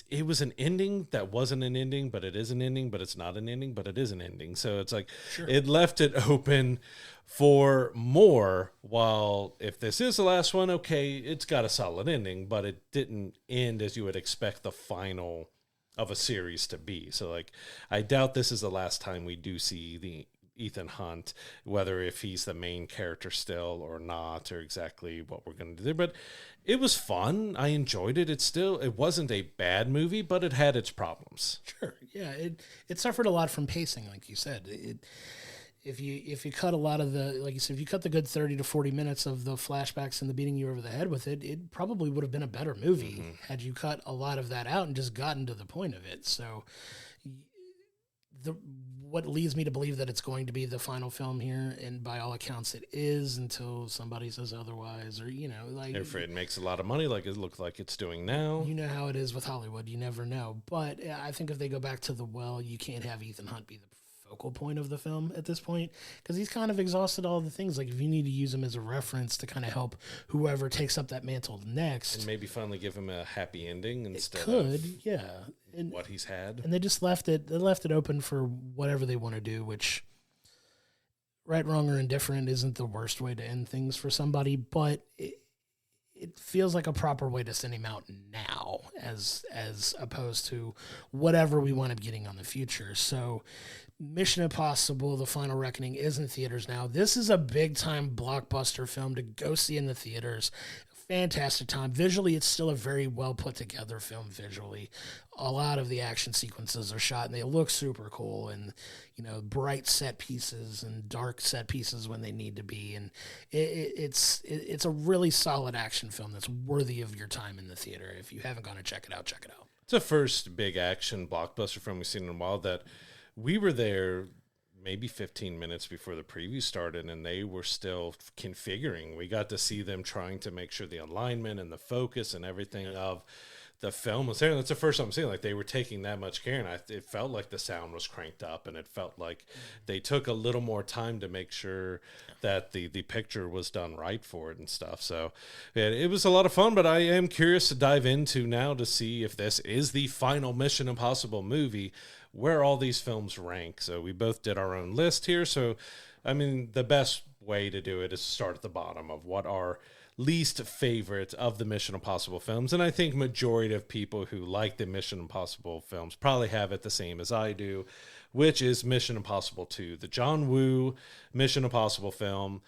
it was an ending that wasn't an ending, but it is an ending, but it's not an ending, but it is an ending. So it's like, It left it open for more, while if this is the last one, okay, it's got a solid ending, but it didn't end as you would expect the final of a series to be. So, like, I doubt this is the last time we do see the Ethan Hunt, whether if he's the main character still or not, or exactly what we're going to do. But it was fun. I enjoyed it. It wasn't a bad movie, but it had its problems. Sure. Yeah. It suffered a lot from pacing, like you said. If you cut a lot of like you said, if you cut the good 30 to 40 minutes of the flashbacks and the beating you over the head with it, it probably would have been a better movie had you cut a lot of that out and just gotten to the point of it. So what leads me to believe that it's going to be the final film here, and by all accounts it is, until somebody says otherwise, or like if it makes a lot of money like it looks like it's doing now. You know how it is with Hollywood, you never know. But I think if they go back to the well, you can't have Ethan Hunt be the focal point of the film at this point, because he's kind of exhausted all the things. Like, if you need to use him as a reference to kind of help whoever takes up that mantle next, and maybe finally give him a happy ending instead and what he's had. And they just left it open for whatever they want to do, which, right, wrong, or indifferent isn't the worst way to end things for somebody, but it feels like a proper way to send him out now, as opposed to whatever we wind up getting on the future. So Mission Impossible: The Final Reckoning is in theaters now. This is a big-time blockbuster film to go see in the theaters. Fantastic time. Visually, it's still a very well put together film visually. A lot of the action sequences are shot and they look super cool, and bright set pieces and dark set pieces when they need to be. And it's a really solid action film that's worthy of your time in the theater. If you haven't gone to check it out, check it out. It's the first big action blockbuster film we've seen in a while that we were there maybe 15 minutes before the preview started, and they were still configuring. We got to see them trying to make sure the alignment and the focus and everything of the film was there. And that's the first time I'm seeing, like, they were taking that much care, and it felt like the sound was cranked up, and it felt like they took a little more time to make sure that the picture was done right for it and stuff. So it was a lot of fun, but I am curious to dive into now to see if this is the final Mission Impossible movie, where all these films rank. So we both did our own list here. So, I mean, the best way to do it is to start at the bottom of what our least favorite of the Mission Impossible films. And I think majority of people who like the Mission Impossible films probably have it the same as I do, which is Mission Impossible 2, the John Woo Mission Impossible film.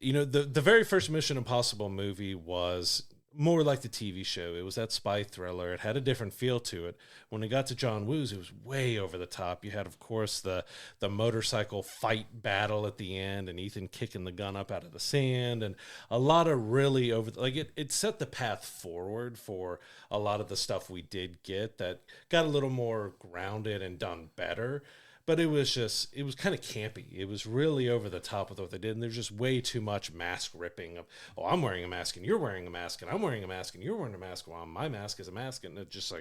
The very first Mission Impossible movie was more like the TV show. It was that spy thriller. It had a different feel to it. When it got to John Woo's, it was way over the top. You had, of course, the motorcycle fight battle at the end, and Ethan kicking the gun up out of the sand, and a lot of really it set the path forward for a lot of the stuff we did get that got a little more grounded and done better. But it was kind of campy. It was really over the top with what they did. And there's just way too much mask ripping of, I'm wearing a mask and you're wearing a mask and I'm wearing a mask and you're wearing a mask. Well, my mask is a mask. And it just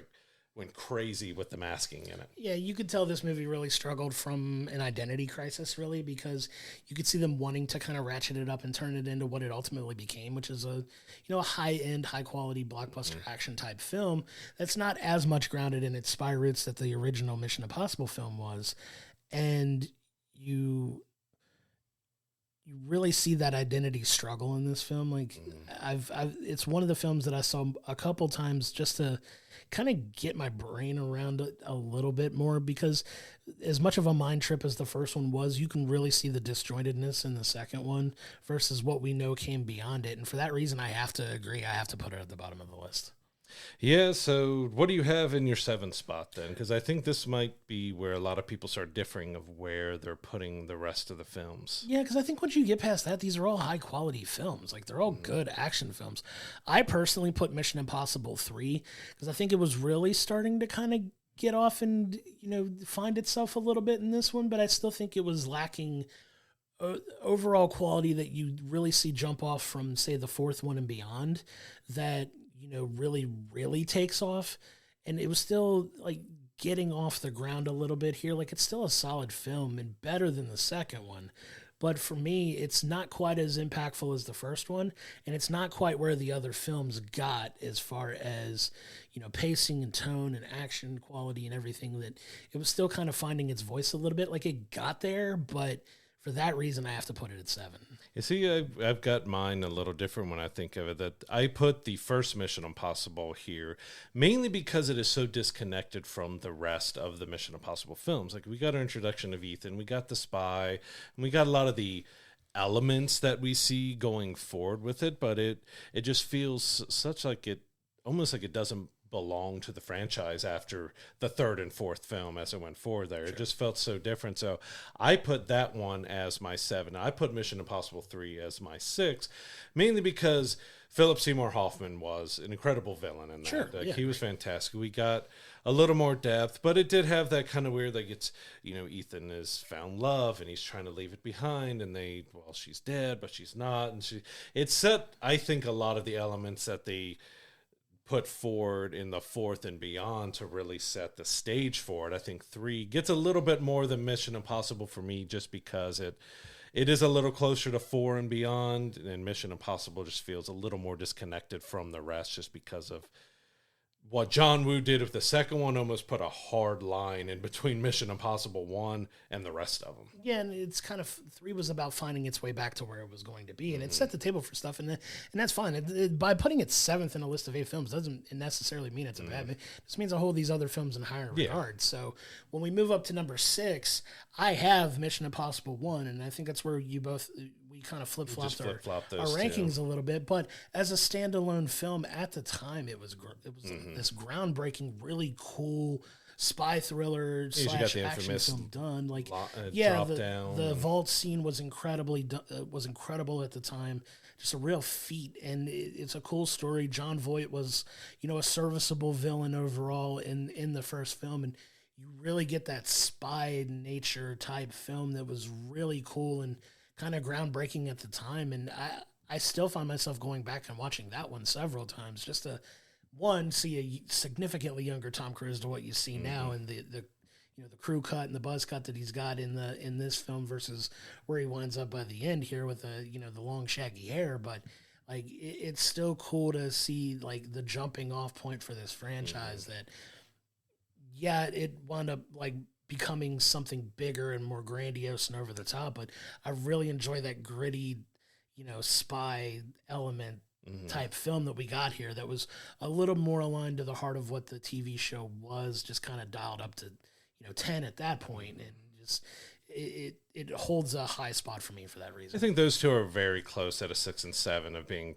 went crazy with the masking in it. Yeah, you could tell this movie really struggled from an identity crisis, really, because you could see them wanting to kind of ratchet it up and turn it into what it ultimately became, which is a high-end, high-quality blockbuster action type film that's not as much grounded in its spy roots that the original Mission Impossible film was. And you really see that identity struggle in this film. It's one of the films that I saw a couple times just to kind of get my brain around it a little bit more, because as much of a mind trip as the first one was, you can really see the disjointedness in the second one versus what we know came beyond it. And for that reason, I have to agree. I have to put it at the bottom of the list. Yeah, so what do you have in your 7th spot then? Because I think this might be where a lot of people start differing of where they're putting the rest of the films. Yeah, because I think once you get past that, these are all high-quality films. They're all good action films. I personally put Mission Impossible 3, because I think it was really starting to kind of get off and, find itself a little bit in this one, but I still think it was lacking overall quality that you really see jump off from, say, the 4th one and beyond, that really, really takes off. And it was still getting off the ground a little bit here. It's still a solid film and better than the second one. But for me, it's not quite as impactful as the first one. And it's not quite where the other films got as far as, pacing and tone and action quality and everything, that it was still kind of finding its voice a little bit. It got there, but for that reason, I have to put it at 7. You see, I've got mine a little different when I think of it. That I put the first Mission Impossible here, mainly because it is so disconnected from the rest of the Mission Impossible films. We got our introduction of Ethan, we got the spy, and we got a lot of the elements that we see going forward with it, but it just feels almost like it doesn't belong to the franchise after the 3rd and 4th film as it went forward there. Sure. It just felt so different. So I put that one as my 7. I put Mission Impossible 3 as my 6, mainly because Philip Seymour Hoffman was an incredible villain in that. Sure, He was fantastic. We got a little more depth, but it did have that kind of weird, like it's, Ethan has found love and he's trying to leave it behind, and she's dead, but she's not. And it set, I think, a lot of the elements that they put forward in the fourth and beyond to really set the stage for it. I think 3 gets a little bit more than Mission Impossible for me, just because it is a little closer to 4 and beyond, and Mission Impossible just feels a little more disconnected from the rest, just because of what John Woo did with the second one. Almost put a hard line in between Mission Impossible 1 and the rest of them. Yeah, and it's kind of, 3 was about finding its way back to where it was going to be, and it set the table for stuff, and that's fine. By putting it 7th in a list of 8 films doesn't necessarily mean it's a bad. It just means I hold these other films in higher regard. So when we move up to number 6, I have Mission Impossible 1, and I think that's where we kind of flip-flopped our rankings a little bit. But as a standalone film at the time, it was this groundbreaking, really cool spy thriller / action film done. Like, the vault scene was incredible at the time. Just a real feat, and it's a cool story. Jon Voight was, a serviceable villain overall in the first film, and you really get that spy nature type film that was really cool and kind of groundbreaking at the time. And I still find myself going back and watching that one several times just to, see a significantly younger Tom Cruise to what you see now, and the crew cut and the buzz cut that he's got in this film versus where he winds up by the end here with the long shaggy hair. But like, it's still cool to see like the jumping off point for this franchise that, it wound up like becoming something bigger and more grandiose and over the top, but I really enjoy that gritty, spy element type film that we got here that was a little more aligned to the heart of what the TV show was, just kind of dialed up to, 10 at that point, and just it holds a high spot for me for that reason. I think those two are very close at a 6 and 7 of being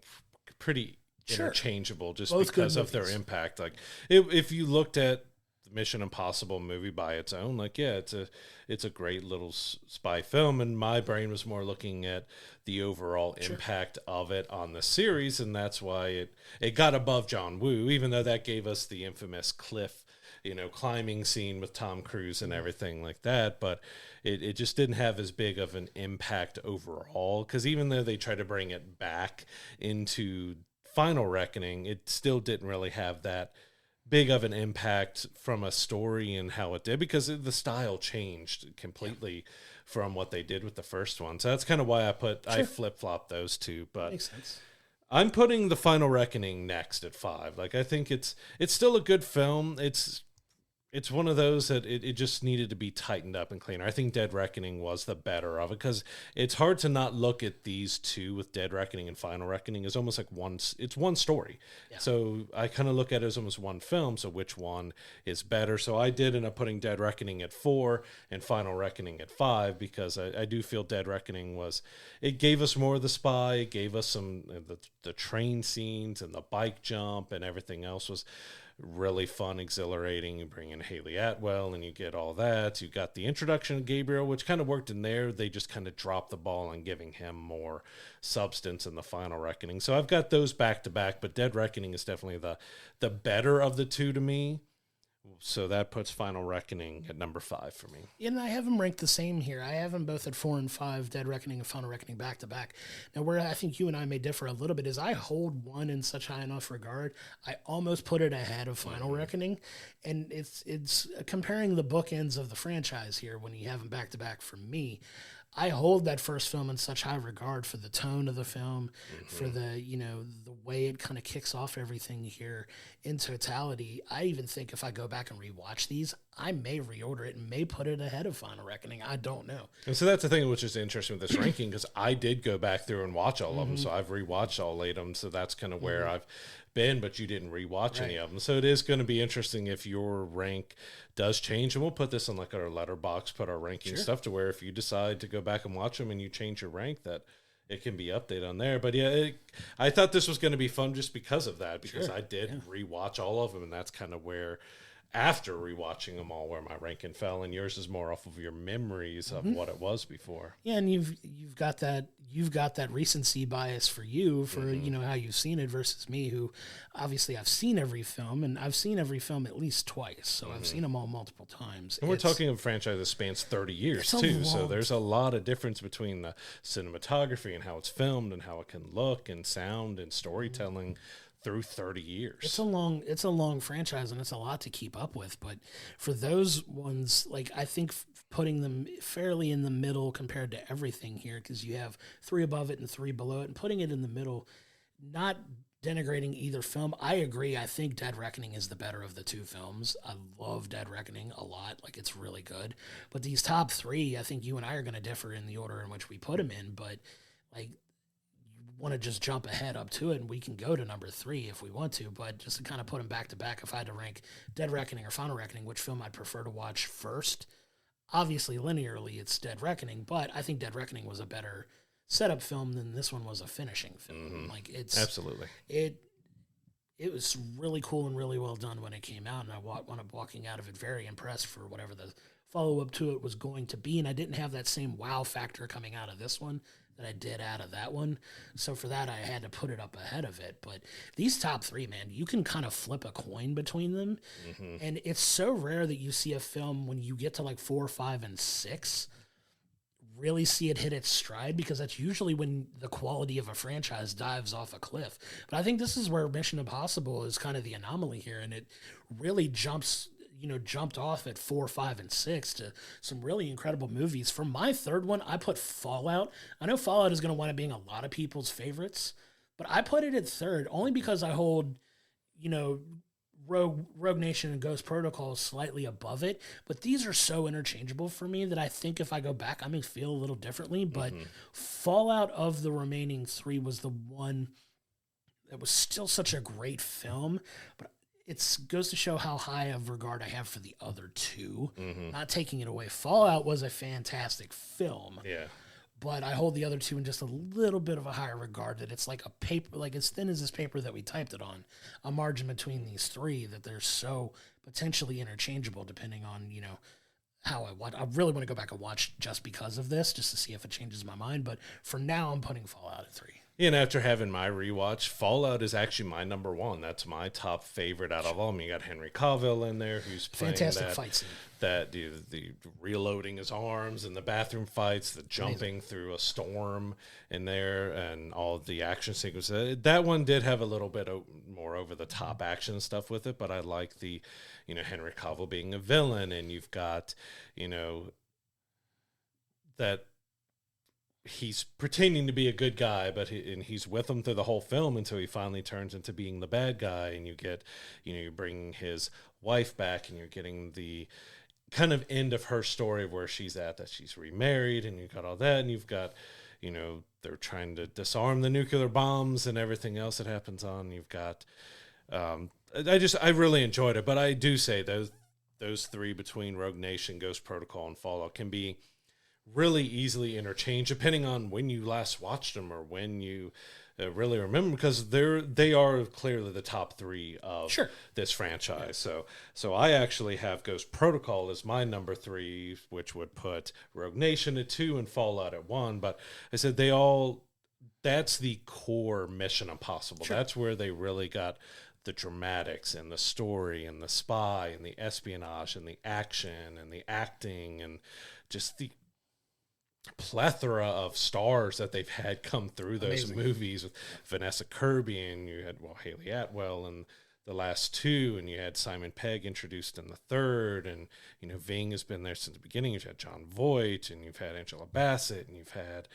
pretty interchangeable, just both because of their impact. Like if you looked at Mission Impossible movie by its own, like, it's a great little spy film, and my brain was more looking at the overall impact of it on the series, and that's why it got above John Woo, even though that gave us the infamous cliff climbing scene with Tom Cruise and everything like that. But it just didn't have as big of an impact overall, because even though they tried to bring it back into Final Reckoning, it still didn't really have that big of an impact from a story and how it did, because the style changed completely from what they did with the first one. So that's kind of why I flip-flop those two. But makes sense. I'm putting the Final Reckoning next at 5. Like, I think it's still a good film. It's one of those that it just needed to be tightened up and cleaner. I think Dead Reckoning was the better of it, because it's hard to not look at these two with Dead Reckoning and Final Reckoning as almost like it's one story. Yeah. So I kind of look at it as almost one film, so which one is better? So I did end up putting Dead Reckoning at 4 and Final Reckoning at 5, because I do feel Dead Reckoning it gave us more of the spy, it gave us some the train scenes and the bike jump, and everything else was really fun, exhilarating. You bring in Haley Atwell and you get all that. You got the introduction of Gabriel, which kind of worked in there. They just kind of dropped the ball on giving him more substance in the Final Reckoning. So I've got those back to back, but Dead Reckoning is definitely the better of the two to me. So that puts Final Reckoning at number 5 for me. And I have them ranked the same here. I have them both at 4 and 5, Dead Reckoning and Final Reckoning back to back. Now, where I think you and I may differ a little bit is I hold one in such high enough regard, I almost put it ahead of Final Reckoning. And it's comparing the bookends of the franchise here when you have them back to back for me. I hold that first film in such high regard for the tone of the film, for the way it kind of kicks off everything here in totality. I even think if I go back and rewatch these, I may reorder it and may put it ahead of Final Reckoning. I don't know. And so that's the thing which is interesting with this ranking, because I did go back through and watch all of them. So I've rewatched all 8 of them. So that's kind of where I've been, but you didn't rewatch any of them. So it is going to be interesting if your rank does change. And we'll put this on like our letterbox, put our ranking stuff to where if you decide to go back and watch them and you change your rank, that it can be updated on there. But yeah, I thought this was going to be fun just because of that, because I did rewatch all of them, and that's kind of where, after rewatching them all, where my ranking fell, and yours is more off of your memories of what it was before. Yeah, and you've got that you've got that recency bias for you for, you know, how you've seen it versus me, who obviously I've seen every film, and I've seen every film at least twice. So I've seen them all multiple times. And we're talking of a franchise that spans 30 years too. So there's a lot of difference between the cinematography and how it's filmed and how it can look and sound and storytelling through 30 years. It's a long franchise, and it's a lot to keep up with. But for those ones, like, I think putting them fairly in the middle compared to everything here, because you have 3 above it and 3 below it, and putting it in the middle, not denigrating either film. I agree. I think Dead Reckoning is the better of the 2 films. I love Dead Reckoning a lot. Like, it's really good. But these top 3, I think you and I are going to differ in the order in which we put them in. But, like, want to just jump ahead up to it, and we can go to number 3 if we want to, but just to kind of put them back to back, if I had to rank Dead Reckoning or Final Reckoning, which film I'd prefer to watch first, obviously linearly it's Dead Reckoning, but I think Dead Reckoning was a better setup film than this one was a finishing film. Like, it's absolutely, it was really cool and really well done when it came out, and I wound up walking out of it very impressed for whatever the follow-up to it was going to be, and I didn't have that same wow factor coming out of this one that I did out of that one. So for that, I had to put it up ahead of it. But these top 3, man, you can kind of flip a coin between them. And it's so rare that you see a film when you get to like 4, 5, and 6 really see it hit its stride, because that's usually when the quality of a franchise dives off a cliff. But I think this is where Mission Impossible is kind of the anomaly here, and it really jumped off at 4, 5, and 6 to some really incredible movies. For my third one, I put Fallout. I know Fallout is going to wind up being a lot of people's favorites, but I put it at third only because I hold, Rogue Nation and Ghost Protocol slightly above it. But these are so interchangeable for me that I think if I go back, I may feel a little differently. But Fallout of the remaining 3 was the one that was still such a great film, but it goes to show how high of regard I have for the other 2. Not taking it away. Fallout was a fantastic film. Yeah. But I hold the other 2 in just a little bit of a higher regard, that it's like a paper, like as thin as this paper that we typed it on, a margin between these 3, that they're so potentially interchangeable depending on, how I watch. I really want to go back and watch just because of this, just to see if it changes my mind. But for now, I'm putting Fallout at 3. And after having my rewatch, Fallout is actually my number 1. That's my top favorite out of all of them. You got Henry Cavill in there, who's playing fantastic fight scene. The reloading his arms and the bathroom fights, the jumping through a storm in there, and all the action sequences. That one did have a little bit more over the top action stuff with it, but I like the, Henry Cavill being a villain, and you've got, that he's pretending to be a good guy, but he's with him through the whole film until he finally turns into being the bad guy. And you get, you're bringing his wife back, and you're getting the kind of end of her story where she's at, that she's remarried, and you've got all that, and you've got, they're trying to disarm the nuclear bombs and everything else that happens on. You've got, I really enjoyed it, but I do say those 3 between Rogue Nation, Ghost Protocol, and Fallout can be really easily interchanged depending on when you last watched them or when you really remember, because they are clearly the top 3 of this franchise. Yeah. So I actually have Ghost Protocol as my number 3, which would put Rogue Nation at 2 and Fallout at 1. But I said that's the core Mission Impossible. Sure. That's where they really got the dramatics and the story and the spy and the espionage and the action and the acting and just the plethora of stars that they've had come through those movies, with Vanessa Kirby, and you had Haley Atwell in the last 2, and you had Simon Pegg introduced in the 3rd, and Ving has been there since the beginning. You've had John Voight, and you've had Angela Bassett, and you've had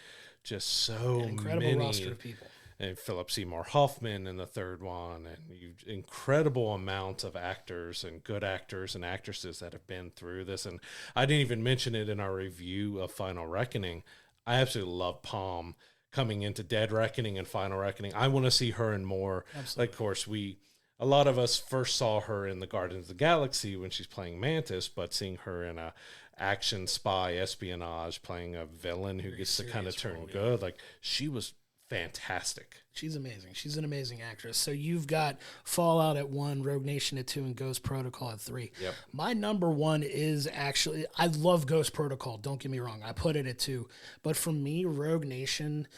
just so an incredible many roster of people. And Philip Seymour Hoffman in the 3rd one, and incredible amount of actors and good actors and actresses that have been through this. And I didn't even mention it in our review of Final Reckoning. I absolutely love Palm coming into Dead Reckoning and Final Reckoning. I want to see her in more. Absolutely. Like, of course, a lot of us first saw her in the Guardians of the Galaxy when she's playing Mantis, but seeing her in a action spy espionage playing a villain who gets to kind of turn good, like, she was fantastic. She's amazing. She's an amazing actress. So you've got Fallout at 1, Rogue Nation at 2, and Ghost Protocol at 3. Yep. My number 1 is actually, I love Ghost Protocol. Don't get me wrong. I put it at 2. But for me, Rogue Nation,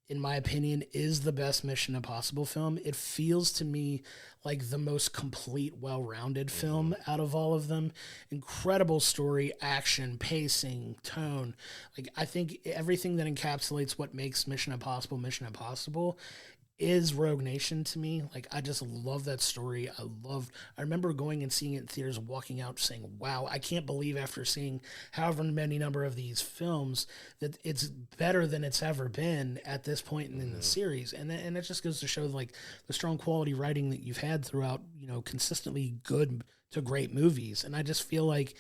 in my opinion, is the best Mission Impossible film. It feels to me like the most complete, well-rounded film out of all of them. Incredible story, action, pacing, tone. Like, I think everything that encapsulates what makes Mission Impossible is Rogue Nation to me. Like, I just love that story. I remember going and seeing it in theaters, walking out saying, wow, I can't believe after seeing however many number of these films that it's better than it's ever been at this point in the series. And it just goes to show like the strong quality writing that you've had throughout, consistently good to great movies. And I just feel like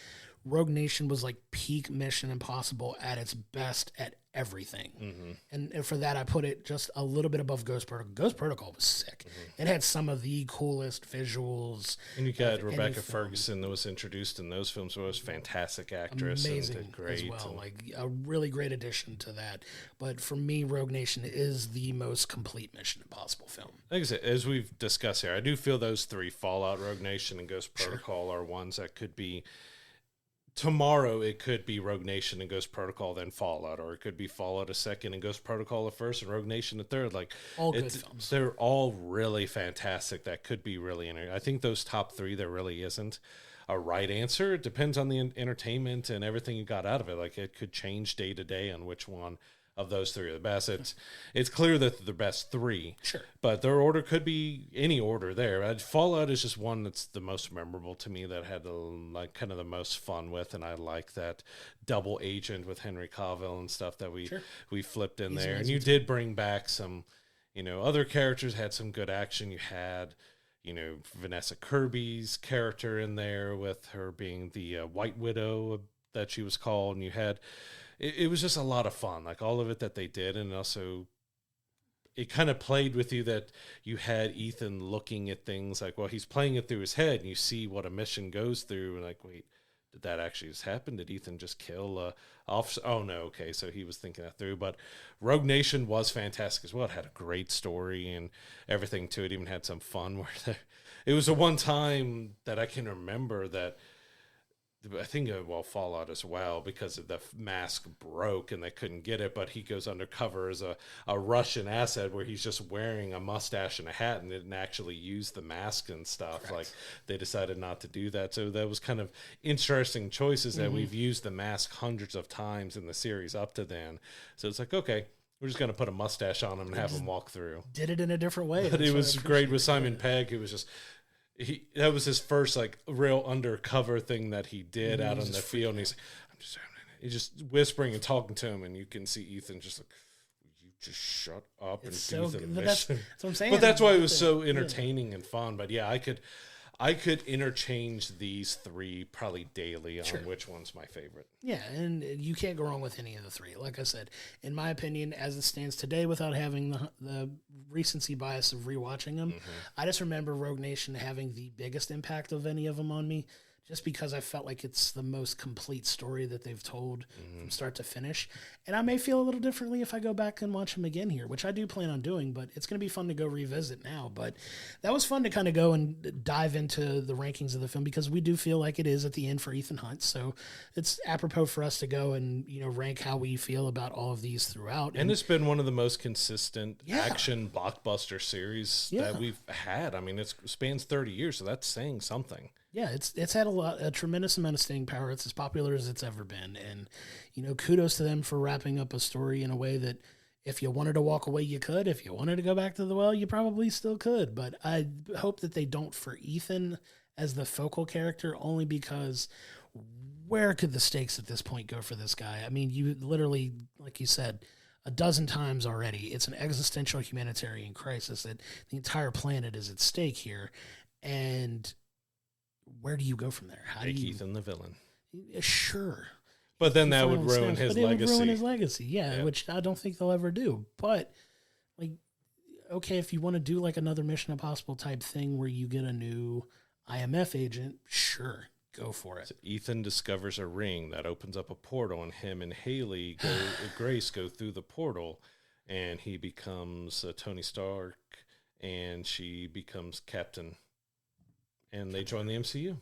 Rogue Nation was like peak Mission Impossible at its best at everything. And for that, I put it just a little bit above Ghost Protocol. Ghost Protocol was sick. It had some of the coolest visuals. And you got Rebecca Ferguson that was introduced in those films, was a fantastic actress. Amazing and did great. As well. Like a really great addition to that. But for me, Rogue Nation is the most complete Mission Impossible film. Like I said, as we've discussed here, I do feel those three, Fallout, Rogue Nation, and Ghost Protocol, are ones that could be... Tomorrow, it could be Rogue Nation and Ghost Protocol, then Fallout, or it could be Fallout a second and Ghost Protocol a first and Rogue Nation a third. Like, all good films. They're all really fantastic. That could be really interesting. I think those top three, there really isn't a right answer. It depends on the entertainment and everything you got out of it. Like, it could change day to day on which one of those three are the best. It's clear that they're the best three. Sure. But their order could be any order there. Fallout is just one that's the most memorable to me, that I had kind of the most fun with, and I like that double agent with Henry Cavill and stuff that we flipped in there. And you did bring back some, other characters, had some good action. You had, Vanessa Kirby's character in there with her being the White Widow that she was called, and you had... It was just a lot of fun, like all of it that they did. And also it kind of played with you that you had Ethan looking at things like, well, he's playing it through his head, and you see what a mission goes through. And like, wait, did that actually just happen? Did Ethan just kill a officer? Oh no. Okay. So he was thinking that through, but Rogue Nation was fantastic as well. It had a great story and everything to it. Even had some fun where it was a one time that I can remember that, I think, Fallout as well, because the mask broke and they couldn't get it, but he goes undercover as a Russian asset where he's just wearing a mustache and a hat and didn't actually use the mask and stuff. Correct. Like, they decided not to do that. So that was kind of interesting choices that we've used the mask hundreds of times in the series up to then. So it's like, okay, we're just going to put a mustache on him and have him walk through. Did it in a different way. But it was great with Simon Pegg, who was just... that was his first real undercover thing that he did out on the field. And he's just whispering and talking to him, and you can see Ethan just like, you just shut up and do the mission. That's what I'm saying. But that's why it was so entertaining and fun. But yeah, I could interchange these three probably daily on which one's my favorite. Yeah, and you can't go wrong with any of the three. Like I said, in my opinion, as it stands today, without having the recency bias of rewatching them, I just remember Rogue Nation having the biggest impact of any of them on me, just because I felt like it's the most complete story that they've told from start to finish. And I may feel a little differently if I go back and watch them again here, which I do plan on doing, but it's going to be fun to go revisit now. But that was fun to kind of go and dive into the rankings of the film, because we do feel like it is at the end for Ethan Hunt. So it's apropos for us to go and, rank how we feel about all of these throughout. And it's been one of the most consistent action blockbuster series that we've had. I mean, it spans 30 years, so that's saying something. Yeah, it's had a tremendous amount of staying power. It's as popular as it's ever been. And, kudos to them for wrapping up a story in a way that if you wanted to walk away, you could. If you wanted to go back to the well, you probably still could. But I hope that they don't for Ethan as the focal character, only because where could the stakes at this point go for this guy? I mean, you literally, like you said, a dozen times already, it's an existential humanitarian crisis that the entire planet is at stake here. And where do you go from there? How do you... Ethan the villain. Sure. But then that would ruin his legacy. It would ruin his legacy, yeah, which I don't think they'll ever do. But, okay, if you want to do another Mission Impossible type thing where you get a new IMF agent, sure, go for it. So Ethan discovers a ring that opens up a portal, and him and Haley Grace go through the portal, and he becomes Tony Stark, and she becomes Captain, and they join the MCU.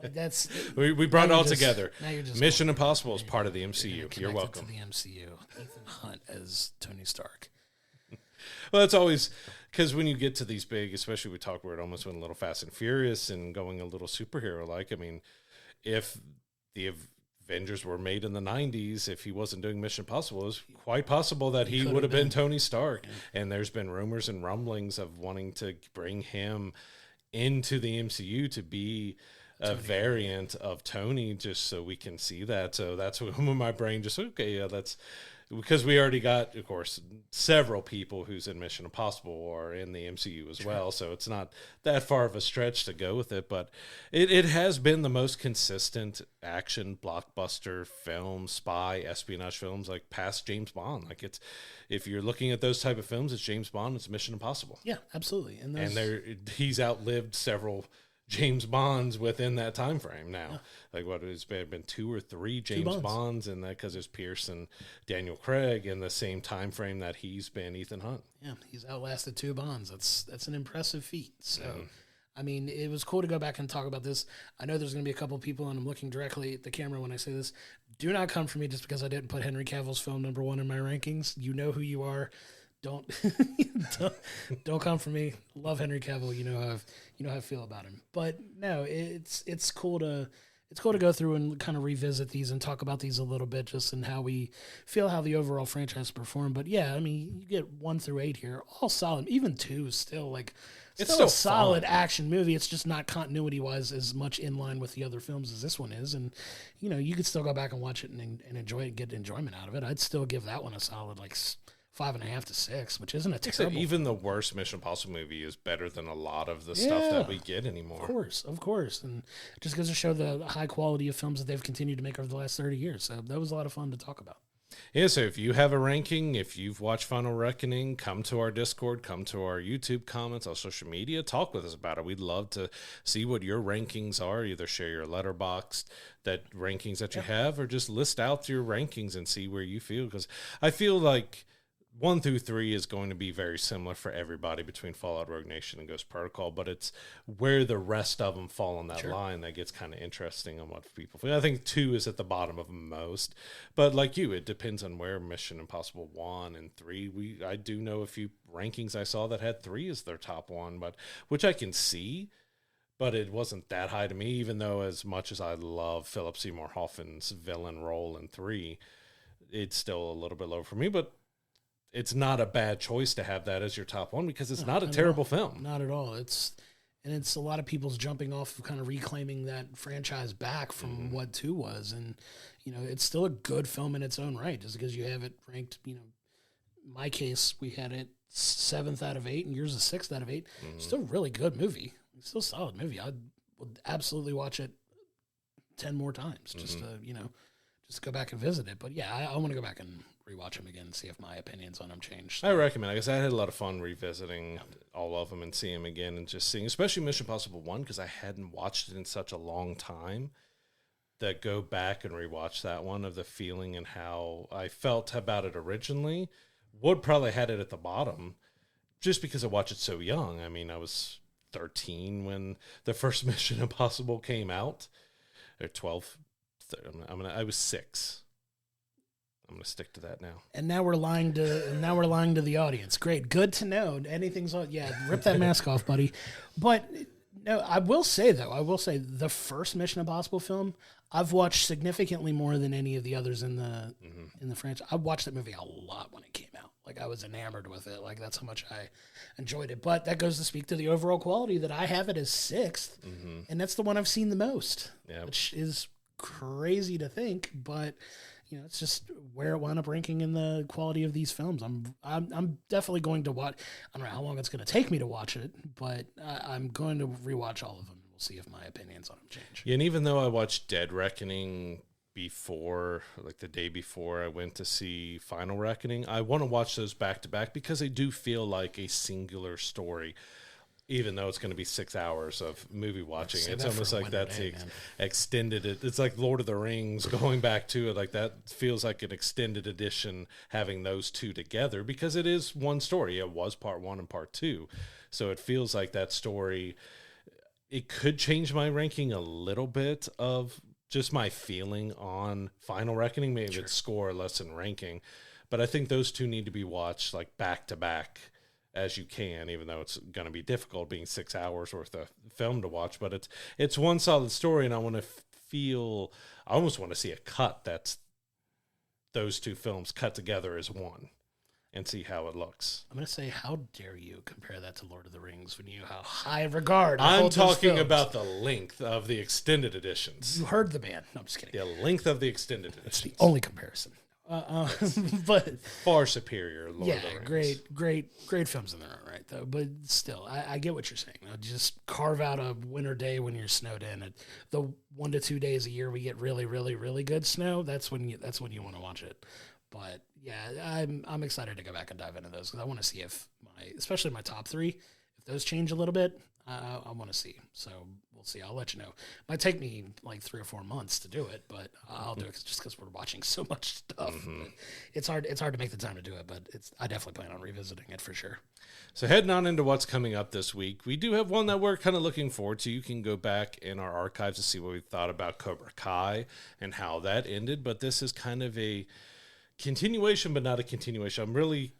That's we brought it all together. Now you're just Mission Impossible is part of the MCU. You're welcome. To the MCU, Ethan Hunt as Tony Stark. Well, it's always because when you get to these big, especially we talk about it almost went a little Fast and Furious and going a little superhero like. I mean, if the Avengers were made in the 90s, if he wasn't doing Mission Impossible, it was quite possible that he would have been Tony Stark. Yeah. And there's been rumors and rumblings of wanting to bring him into the MCU to be a variant of Tony, just so we can see that. So that's when my brain just, okay, yeah, that's because we already got, of course, several people who's in Mission Impossible are in the MCU as well. So it's not that far of a stretch to go with it, but it has been the most consistent action blockbuster film, spy, espionage films, like past James Bond. Like it's, if you're looking at those type of films, it's James Bond, it's Mission Impossible. Yeah, absolutely. And he's outlived several James Bonds within that time frame now. Yeah. Like what has been 2 or 3 James Bonds in that, because there's Pierce and Daniel Craig in the same time frame that he's been Ethan Hunt. Yeah, he's outlasted 2 Bonds. That's an impressive feat. So I mean, it was cool to go back and talk about this. I know there's going to be a couple of people, and I'm looking directly at the camera when I say this. Do not come for me just because I didn't put Henry Cavill's film number 1 in my rankings. You know who you are. Don't come for me. Love Henry Cavill. You know how I feel about him. But no, it's cool to go through and kind of revisit these and talk about these a little bit, just in how we feel how the overall franchise performed. But yeah, I mean, you get 1 through 8 here, all solid. Even 2 is still it's still a solid action movie. It's just not continuity wise as much in line with the other films as this one is. And you could still go back and watch it and enjoy it, and get enjoyment out of it. I'd still give that one a solid 5.5 to 6, which isn't a terrible. Even the worst Mission Impossible movie is better than a lot of the stuff that we get anymore. Of course. And just goes to show the high quality of films that they've continued to make over the last 30 years. So that was a lot of fun to talk about. Yeah, so if you have a ranking, if you've watched Final Reckoning, come to our Discord, come to our YouTube comments, our social media, talk with us about it. We'd love to see what your rankings are. Either share your Letterboxd rankings that you have, or just list out your rankings and see where you feel. Because I feel like 1 through 3 is going to be very similar for everybody between Fallout, Rogue Nation, and Ghost Protocol, but it's where the rest of them fall on that line that gets kind of interesting on what people feel. I think 2 is at the bottom of most, but like you, it depends on where Mission Impossible 1 and 3. I do know a few rankings I saw that had 3 as their top one, but which I can see, but it wasn't that high to me, even though as much as I love Philip Seymour Hoffman's villain role in 3, it's still a little bit low for me, but it's not a bad choice to have that as your top one, because it's not a terrible film. Not at all. It's a lot of people's jumping off of kind of reclaiming that franchise back from what 2 was. And, it's still a good film in its own right, just because you have it ranked, in my case, we had it 7th out of 8 and yours is 6th out of 8. Still a really good movie. It's still a solid movie. I would absolutely watch it 10 more times just to, just go back and visit it. But yeah, I want to go back and rewatch them again and see if my opinions on them changed. I recommend it, because I had a lot of fun revisiting all of them and seeing them again, and just seeing, especially Mission Impossible 1, because I hadn't watched it in such a long time, that go back and rewatch that one, of the feeling and how I felt about it originally. Would probably had it at the bottom just because I watched it so young. I mean, I was 13 when the first Mission Impossible came out, or 12. I was 6. I'm going to stick to that now. And now we're lying to the audience. Great. Good to know. Anything's on. Yeah, rip that mask off, buddy. But no, I will say the first Mission Impossible film, I've watched significantly more than any of the others in the franchise. I watched that movie a lot when it came out. Like, I was enamored with it. Like, that's how much I enjoyed it. But that goes to speak to the overall quality that I have it as 6th, and that's the one I've seen the most, which is crazy to think, but it's just where it wound up ranking in the quality of these films. I'm definitely going to watch. I don't know how long it's going to take me to watch it, but I'm going to rewatch all of them. We'll see if my opinions on them change. Yeah, and even though I watched Dead Reckoning before, like the day before I went to see Final Reckoning, I want to watch those back to back, because they do feel like a singular story. Even though it's going to be 6 hours of movie watching, it's almost like that's extended. It's like Lord of the Rings going back to it. Like that feels like an extended edition having those two together because it is one story. It was part 1 and part 2. So it feels like that story, it could change my ranking a little bit of just my feeling on Final Reckoning. Maybe it's score less than ranking. But I think those two need to be watched like back to back as you can, even though it's going to be difficult being 6 hours worth of film to watch. But it's one solid story, and I want to I almost want to see a cut that's those two films cut together as one and see how it looks. I'm going to say, how dare you compare that to Lord of the Rings when you how high regard I'm talking about the length of the extended editions. You heard the man. No, I'm just kidding. The length of the extended editions. It's the only comparison. But far superior. Lord yeah, of the Rings. great films in their own right, though. But still, I get what you're saying. Just carve out a winter day when you're snowed in. The 1 to 2 days a year we get really, really, really good snow. That's when you want to watch it. But yeah, I'm excited to go back and dive into those because I want to see if especially my top 3, if those change a little bit. I want to see. So we'll see. I'll let you know. Might take me like 3 or 4 months to do it, but I'll do it just because we're watching so much stuff. Mm-hmm. It's hard to make the time to do it, but I definitely plan on revisiting it for sure. So heading on into what's coming up this week, we do have one that we're kind of looking forward to. You can go back in our archives to see what we thought about Cobra Kai and how that ended, but this is kind of a continuation, but not a continuation. I'm really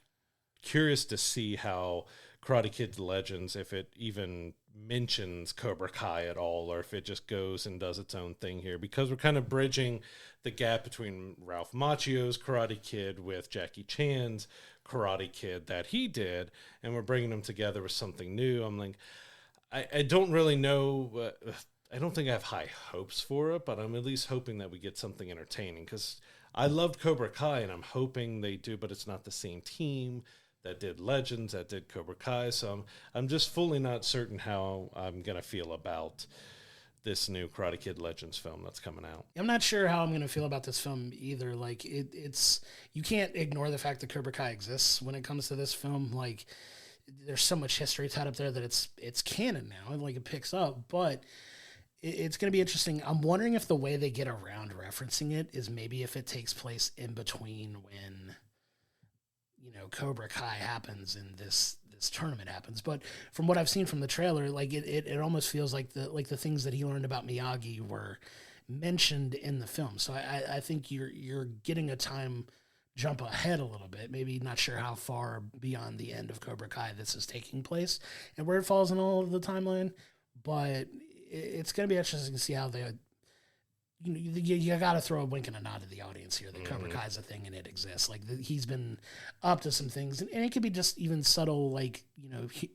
curious to see how Karate Kid Legends, if it even mentions Cobra Kai at all, or if it just goes and does its own thing here, because we're kind of bridging the gap between Ralph Macchio's Karate Kid with Jackie Chan's Karate Kid that he did, and we're bringing them together with something new. I'm like, I don't really know. I don't think I have high hopes for it, but I'm at least hoping that we get something entertaining, because I loved Cobra Kai, and I'm hoping they do, but it's not the same team that did Legends, that did Cobra Kai, so I'm just fully not certain how I'm going to feel about this new Karate Kid Legends film that's coming out. I'm not sure how I'm going to feel about this film either. Like, it's you can't ignore the fact that Cobra Kai exists when it comes to this film. Like, there's so much history tied up there that it's canon now, and like it picks up, but it's going to be interesting. I'm wondering if the way they get around referencing it is maybe if it takes place in between when Cobra Kai happens and this tournament happens. But from what I've seen from the trailer, like it almost feels like the things that he learned about Miyagi were mentioned in the film. So I think you're getting a time jump ahead a little bit. Maybe not sure how far beyond the end of Cobra Kai this is taking place and where it falls in all of the timeline. But it's going to be interesting to see how they. You got to throw a wink and a nod to the audience here. That Cobra Kai is a thing and it exists. Like he's been up to some things, and it could be just even subtle, like a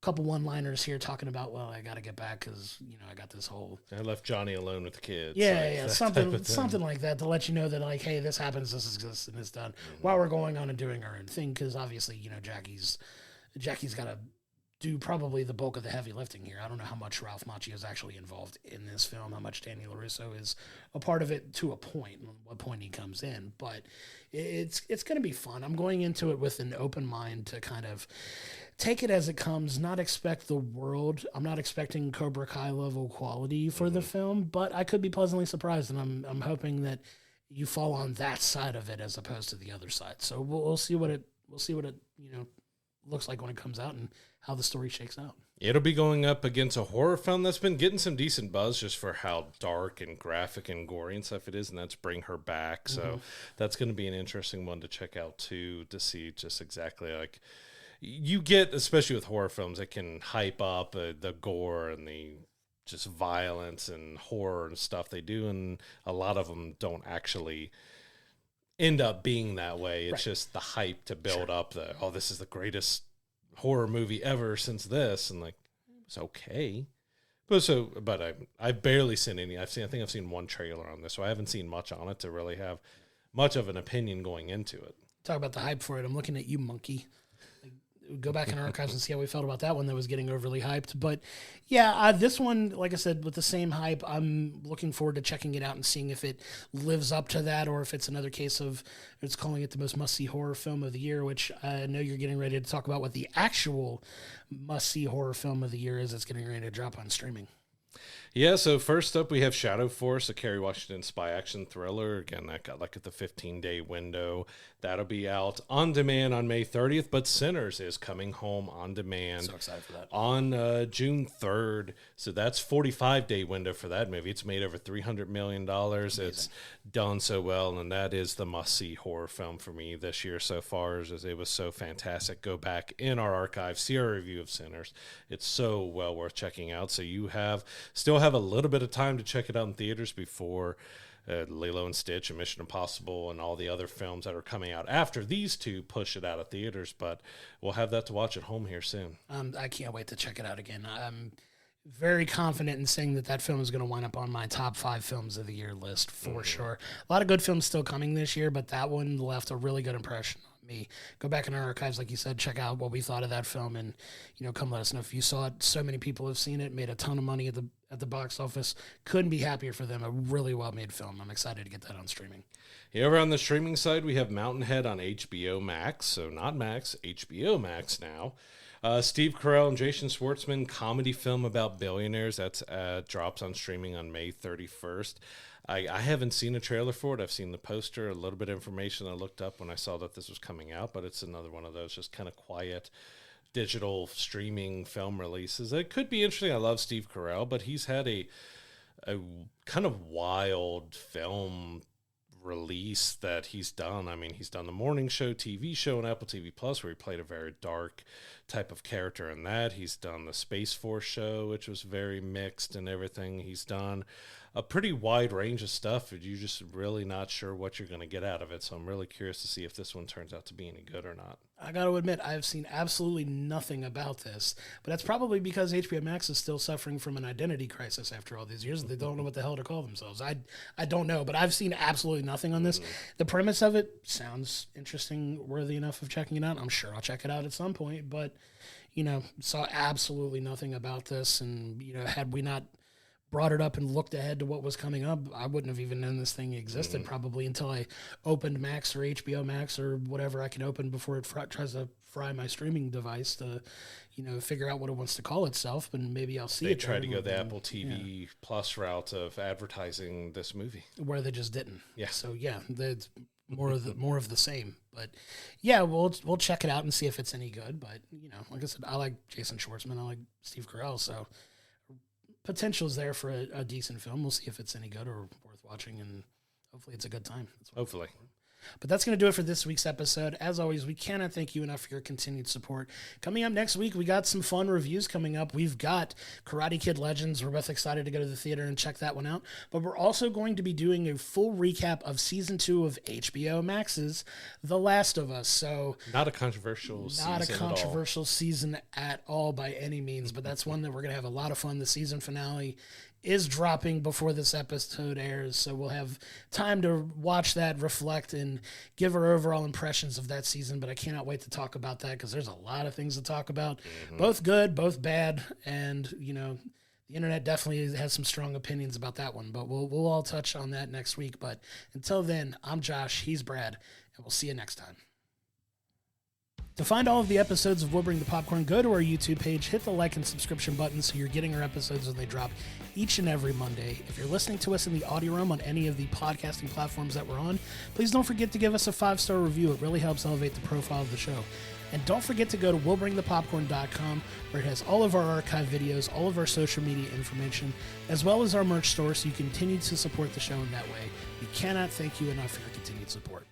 couple one-liners here talking about, well, I got to get back because I got this whole. I left Johnny alone with the kids. Yeah, something like that to let you know that like, hey, this happens, this exists, and it's done while we're going on and doing our own thing. Because obviously, Jackie's got to do probably the bulk of the heavy lifting here. I don't know how much Ralph Macchio is actually involved in this film, how much Danny LaRusso is a part of it to a point, what point he comes in, but it's going to be fun. I'm going into it with an open mind to kind of take it as it comes, not expect the world. I'm not expecting Cobra Kai level quality for the film, but I could be pleasantly surprised, and I'm hoping that you fall on that side of it as opposed to the other side. So we'll see what it looks like when it comes out and how the story shakes out. It'll be going up against a horror film that's been getting some decent buzz just for how dark and graphic and gory and stuff it is, and that's Bring Her Back. So that's going to be an interesting one to check out too, to see just exactly like you get, especially with horror films, that can hype up the gore and the just violence and horror and stuff they do, and a lot of them don't actually end up being that way. It's just the hype to build up this is the greatest horror movie ever since this, and like it's okay. But I've barely seen any. I think I've seen one trailer on this, so I haven't seen much on it to really have much of an opinion going into it. Talk about the hype for it. I'm looking at you, Monkey. Like, go back in our archives and see how we felt about that one that was getting overly hyped. But yeah, this one, like I said, with the same hype, I'm looking forward to checking it out and seeing if it lives up to that or if it's another case of it's calling it the most must-see horror film of the year, which I know you're getting ready to talk about what the actual must-see horror film of the year is. It's getting ready to drop on streaming. Yeah, so first up we have Shadow Force, a Kerry Washington spy action thriller. Again, that got like at the 15-day window. That'll be out on demand on May 30th, but Sinners is coming home on demand. So excited for that. On June 3rd. So that's 45-day window for that movie. It's made over $300 million. Amazing. It's done so well, and that is the must-see horror film for me this year so far, as it was so fantastic. Go back in our archive, see our review of Sinners. It's so well worth checking out. So you still have a little bit of time to check it out in theaters before Lilo and Stitch and Mission Impossible and all the other films that are coming out after these two push it out of theaters, but we'll have that to watch at home here soon. I can't wait to check it out again. I'm very confident in saying that film is going to wind up on my top 5 films of the year list for sure. A lot of good films still coming this year, but that one left a really good impression on me. Go back in our archives, like you said, check out what we thought of that film, and come let us know if you saw it. So many people have seen it, made a ton of money at the box office. Couldn't be happier for them. A really well made film. I'm excited to get that on streaming. Yeah, over on the streaming side, we have Mountainhead on HBO Max, so not Max, HBO Max now. Steve Carell and Jason Schwartzman comedy film about billionaires. That's drops on streaming on May 31st. I haven't seen a trailer for it. I've seen the poster, a little bit of information I looked up when I saw that this was coming out, but it's another one of those just kind of quiet digital streaming film releases. It could be interesting. I love Steve Carell, but he's had a kind of wild film release that he's done. I mean, he's done the morning show TV show on Apple TV Plus, where he played a very dark type of character in that. He's done the Space Force show, which was very mixed and everything. He's done a pretty wide range of stuff. You're just really not sure what you're going to get out of it. So I'm really curious to see if this one turns out to be any good or not. I got to admit, I've seen absolutely nothing about this, but that's probably because HBO Max is still suffering from an identity crisis after all these years. They don't know what the hell to call themselves. I don't know, but I've seen absolutely nothing on this. The premise of it sounds interesting, worthy enough of checking it out. I'm sure I'll check it out at some point, but, saw absolutely nothing about this. And, had we not brought it up and looked ahead to what was coming up, I wouldn't have even known this thing existed probably until I opened Max or HBO Max or whatever I can open before it tries to fry my streaming device to, figure out what it wants to call itself, and maybe I'll see they it. They tried to go the Apple TV Plus route of advertising this movie. Where they just didn't. Yeah. So, that's more of the same. But, yeah, we'll check it out and see if it's any good. But, like I said, I like Jason Schwartzman. I like Steve Carell, so potential's there for a decent film. We'll see if it's any good or worth watching, and hopefully it's a good time. Hopefully. But that's going to do it for this week's episode. As always, we cannot thank you enough for your continued support. Coming up next week, we got some fun reviews coming up. We've got Karate Kid Legends. We're both excited to go to the theater and check that one out. But we're also going to be doing a full recap of Season 2 of HBO Max's The Last of Us. So not a controversial season at all by any means, but that's one that we're going to have a lot of fun. The season finale is dropping before this episode airs, so we'll have time to watch that, reflect, and give our overall impressions of that season. But I cannot wait to talk about that because there's a lot of things to talk about, both good, both bad, and the internet definitely has some strong opinions about that one. But we'll all touch on that next week. But until then, I'm Josh, he's Brad, and we'll see you next time. To find all of the episodes of We'll Bring the Popcorn, go to our YouTube page, hit the like and subscription button so you're getting our episodes when they drop each and every Monday. If you're listening to us in the audio realm on any of the podcasting platforms that we're on, please don't forget to give us a 5-star review. It really helps elevate the profile of the show. And don't forget to go to willbringthepopcorn.com, where it has all of our archive videos, all of our social media information, as well as our merch store, so you continue to support the show in that way. We cannot thank you enough for your continued support.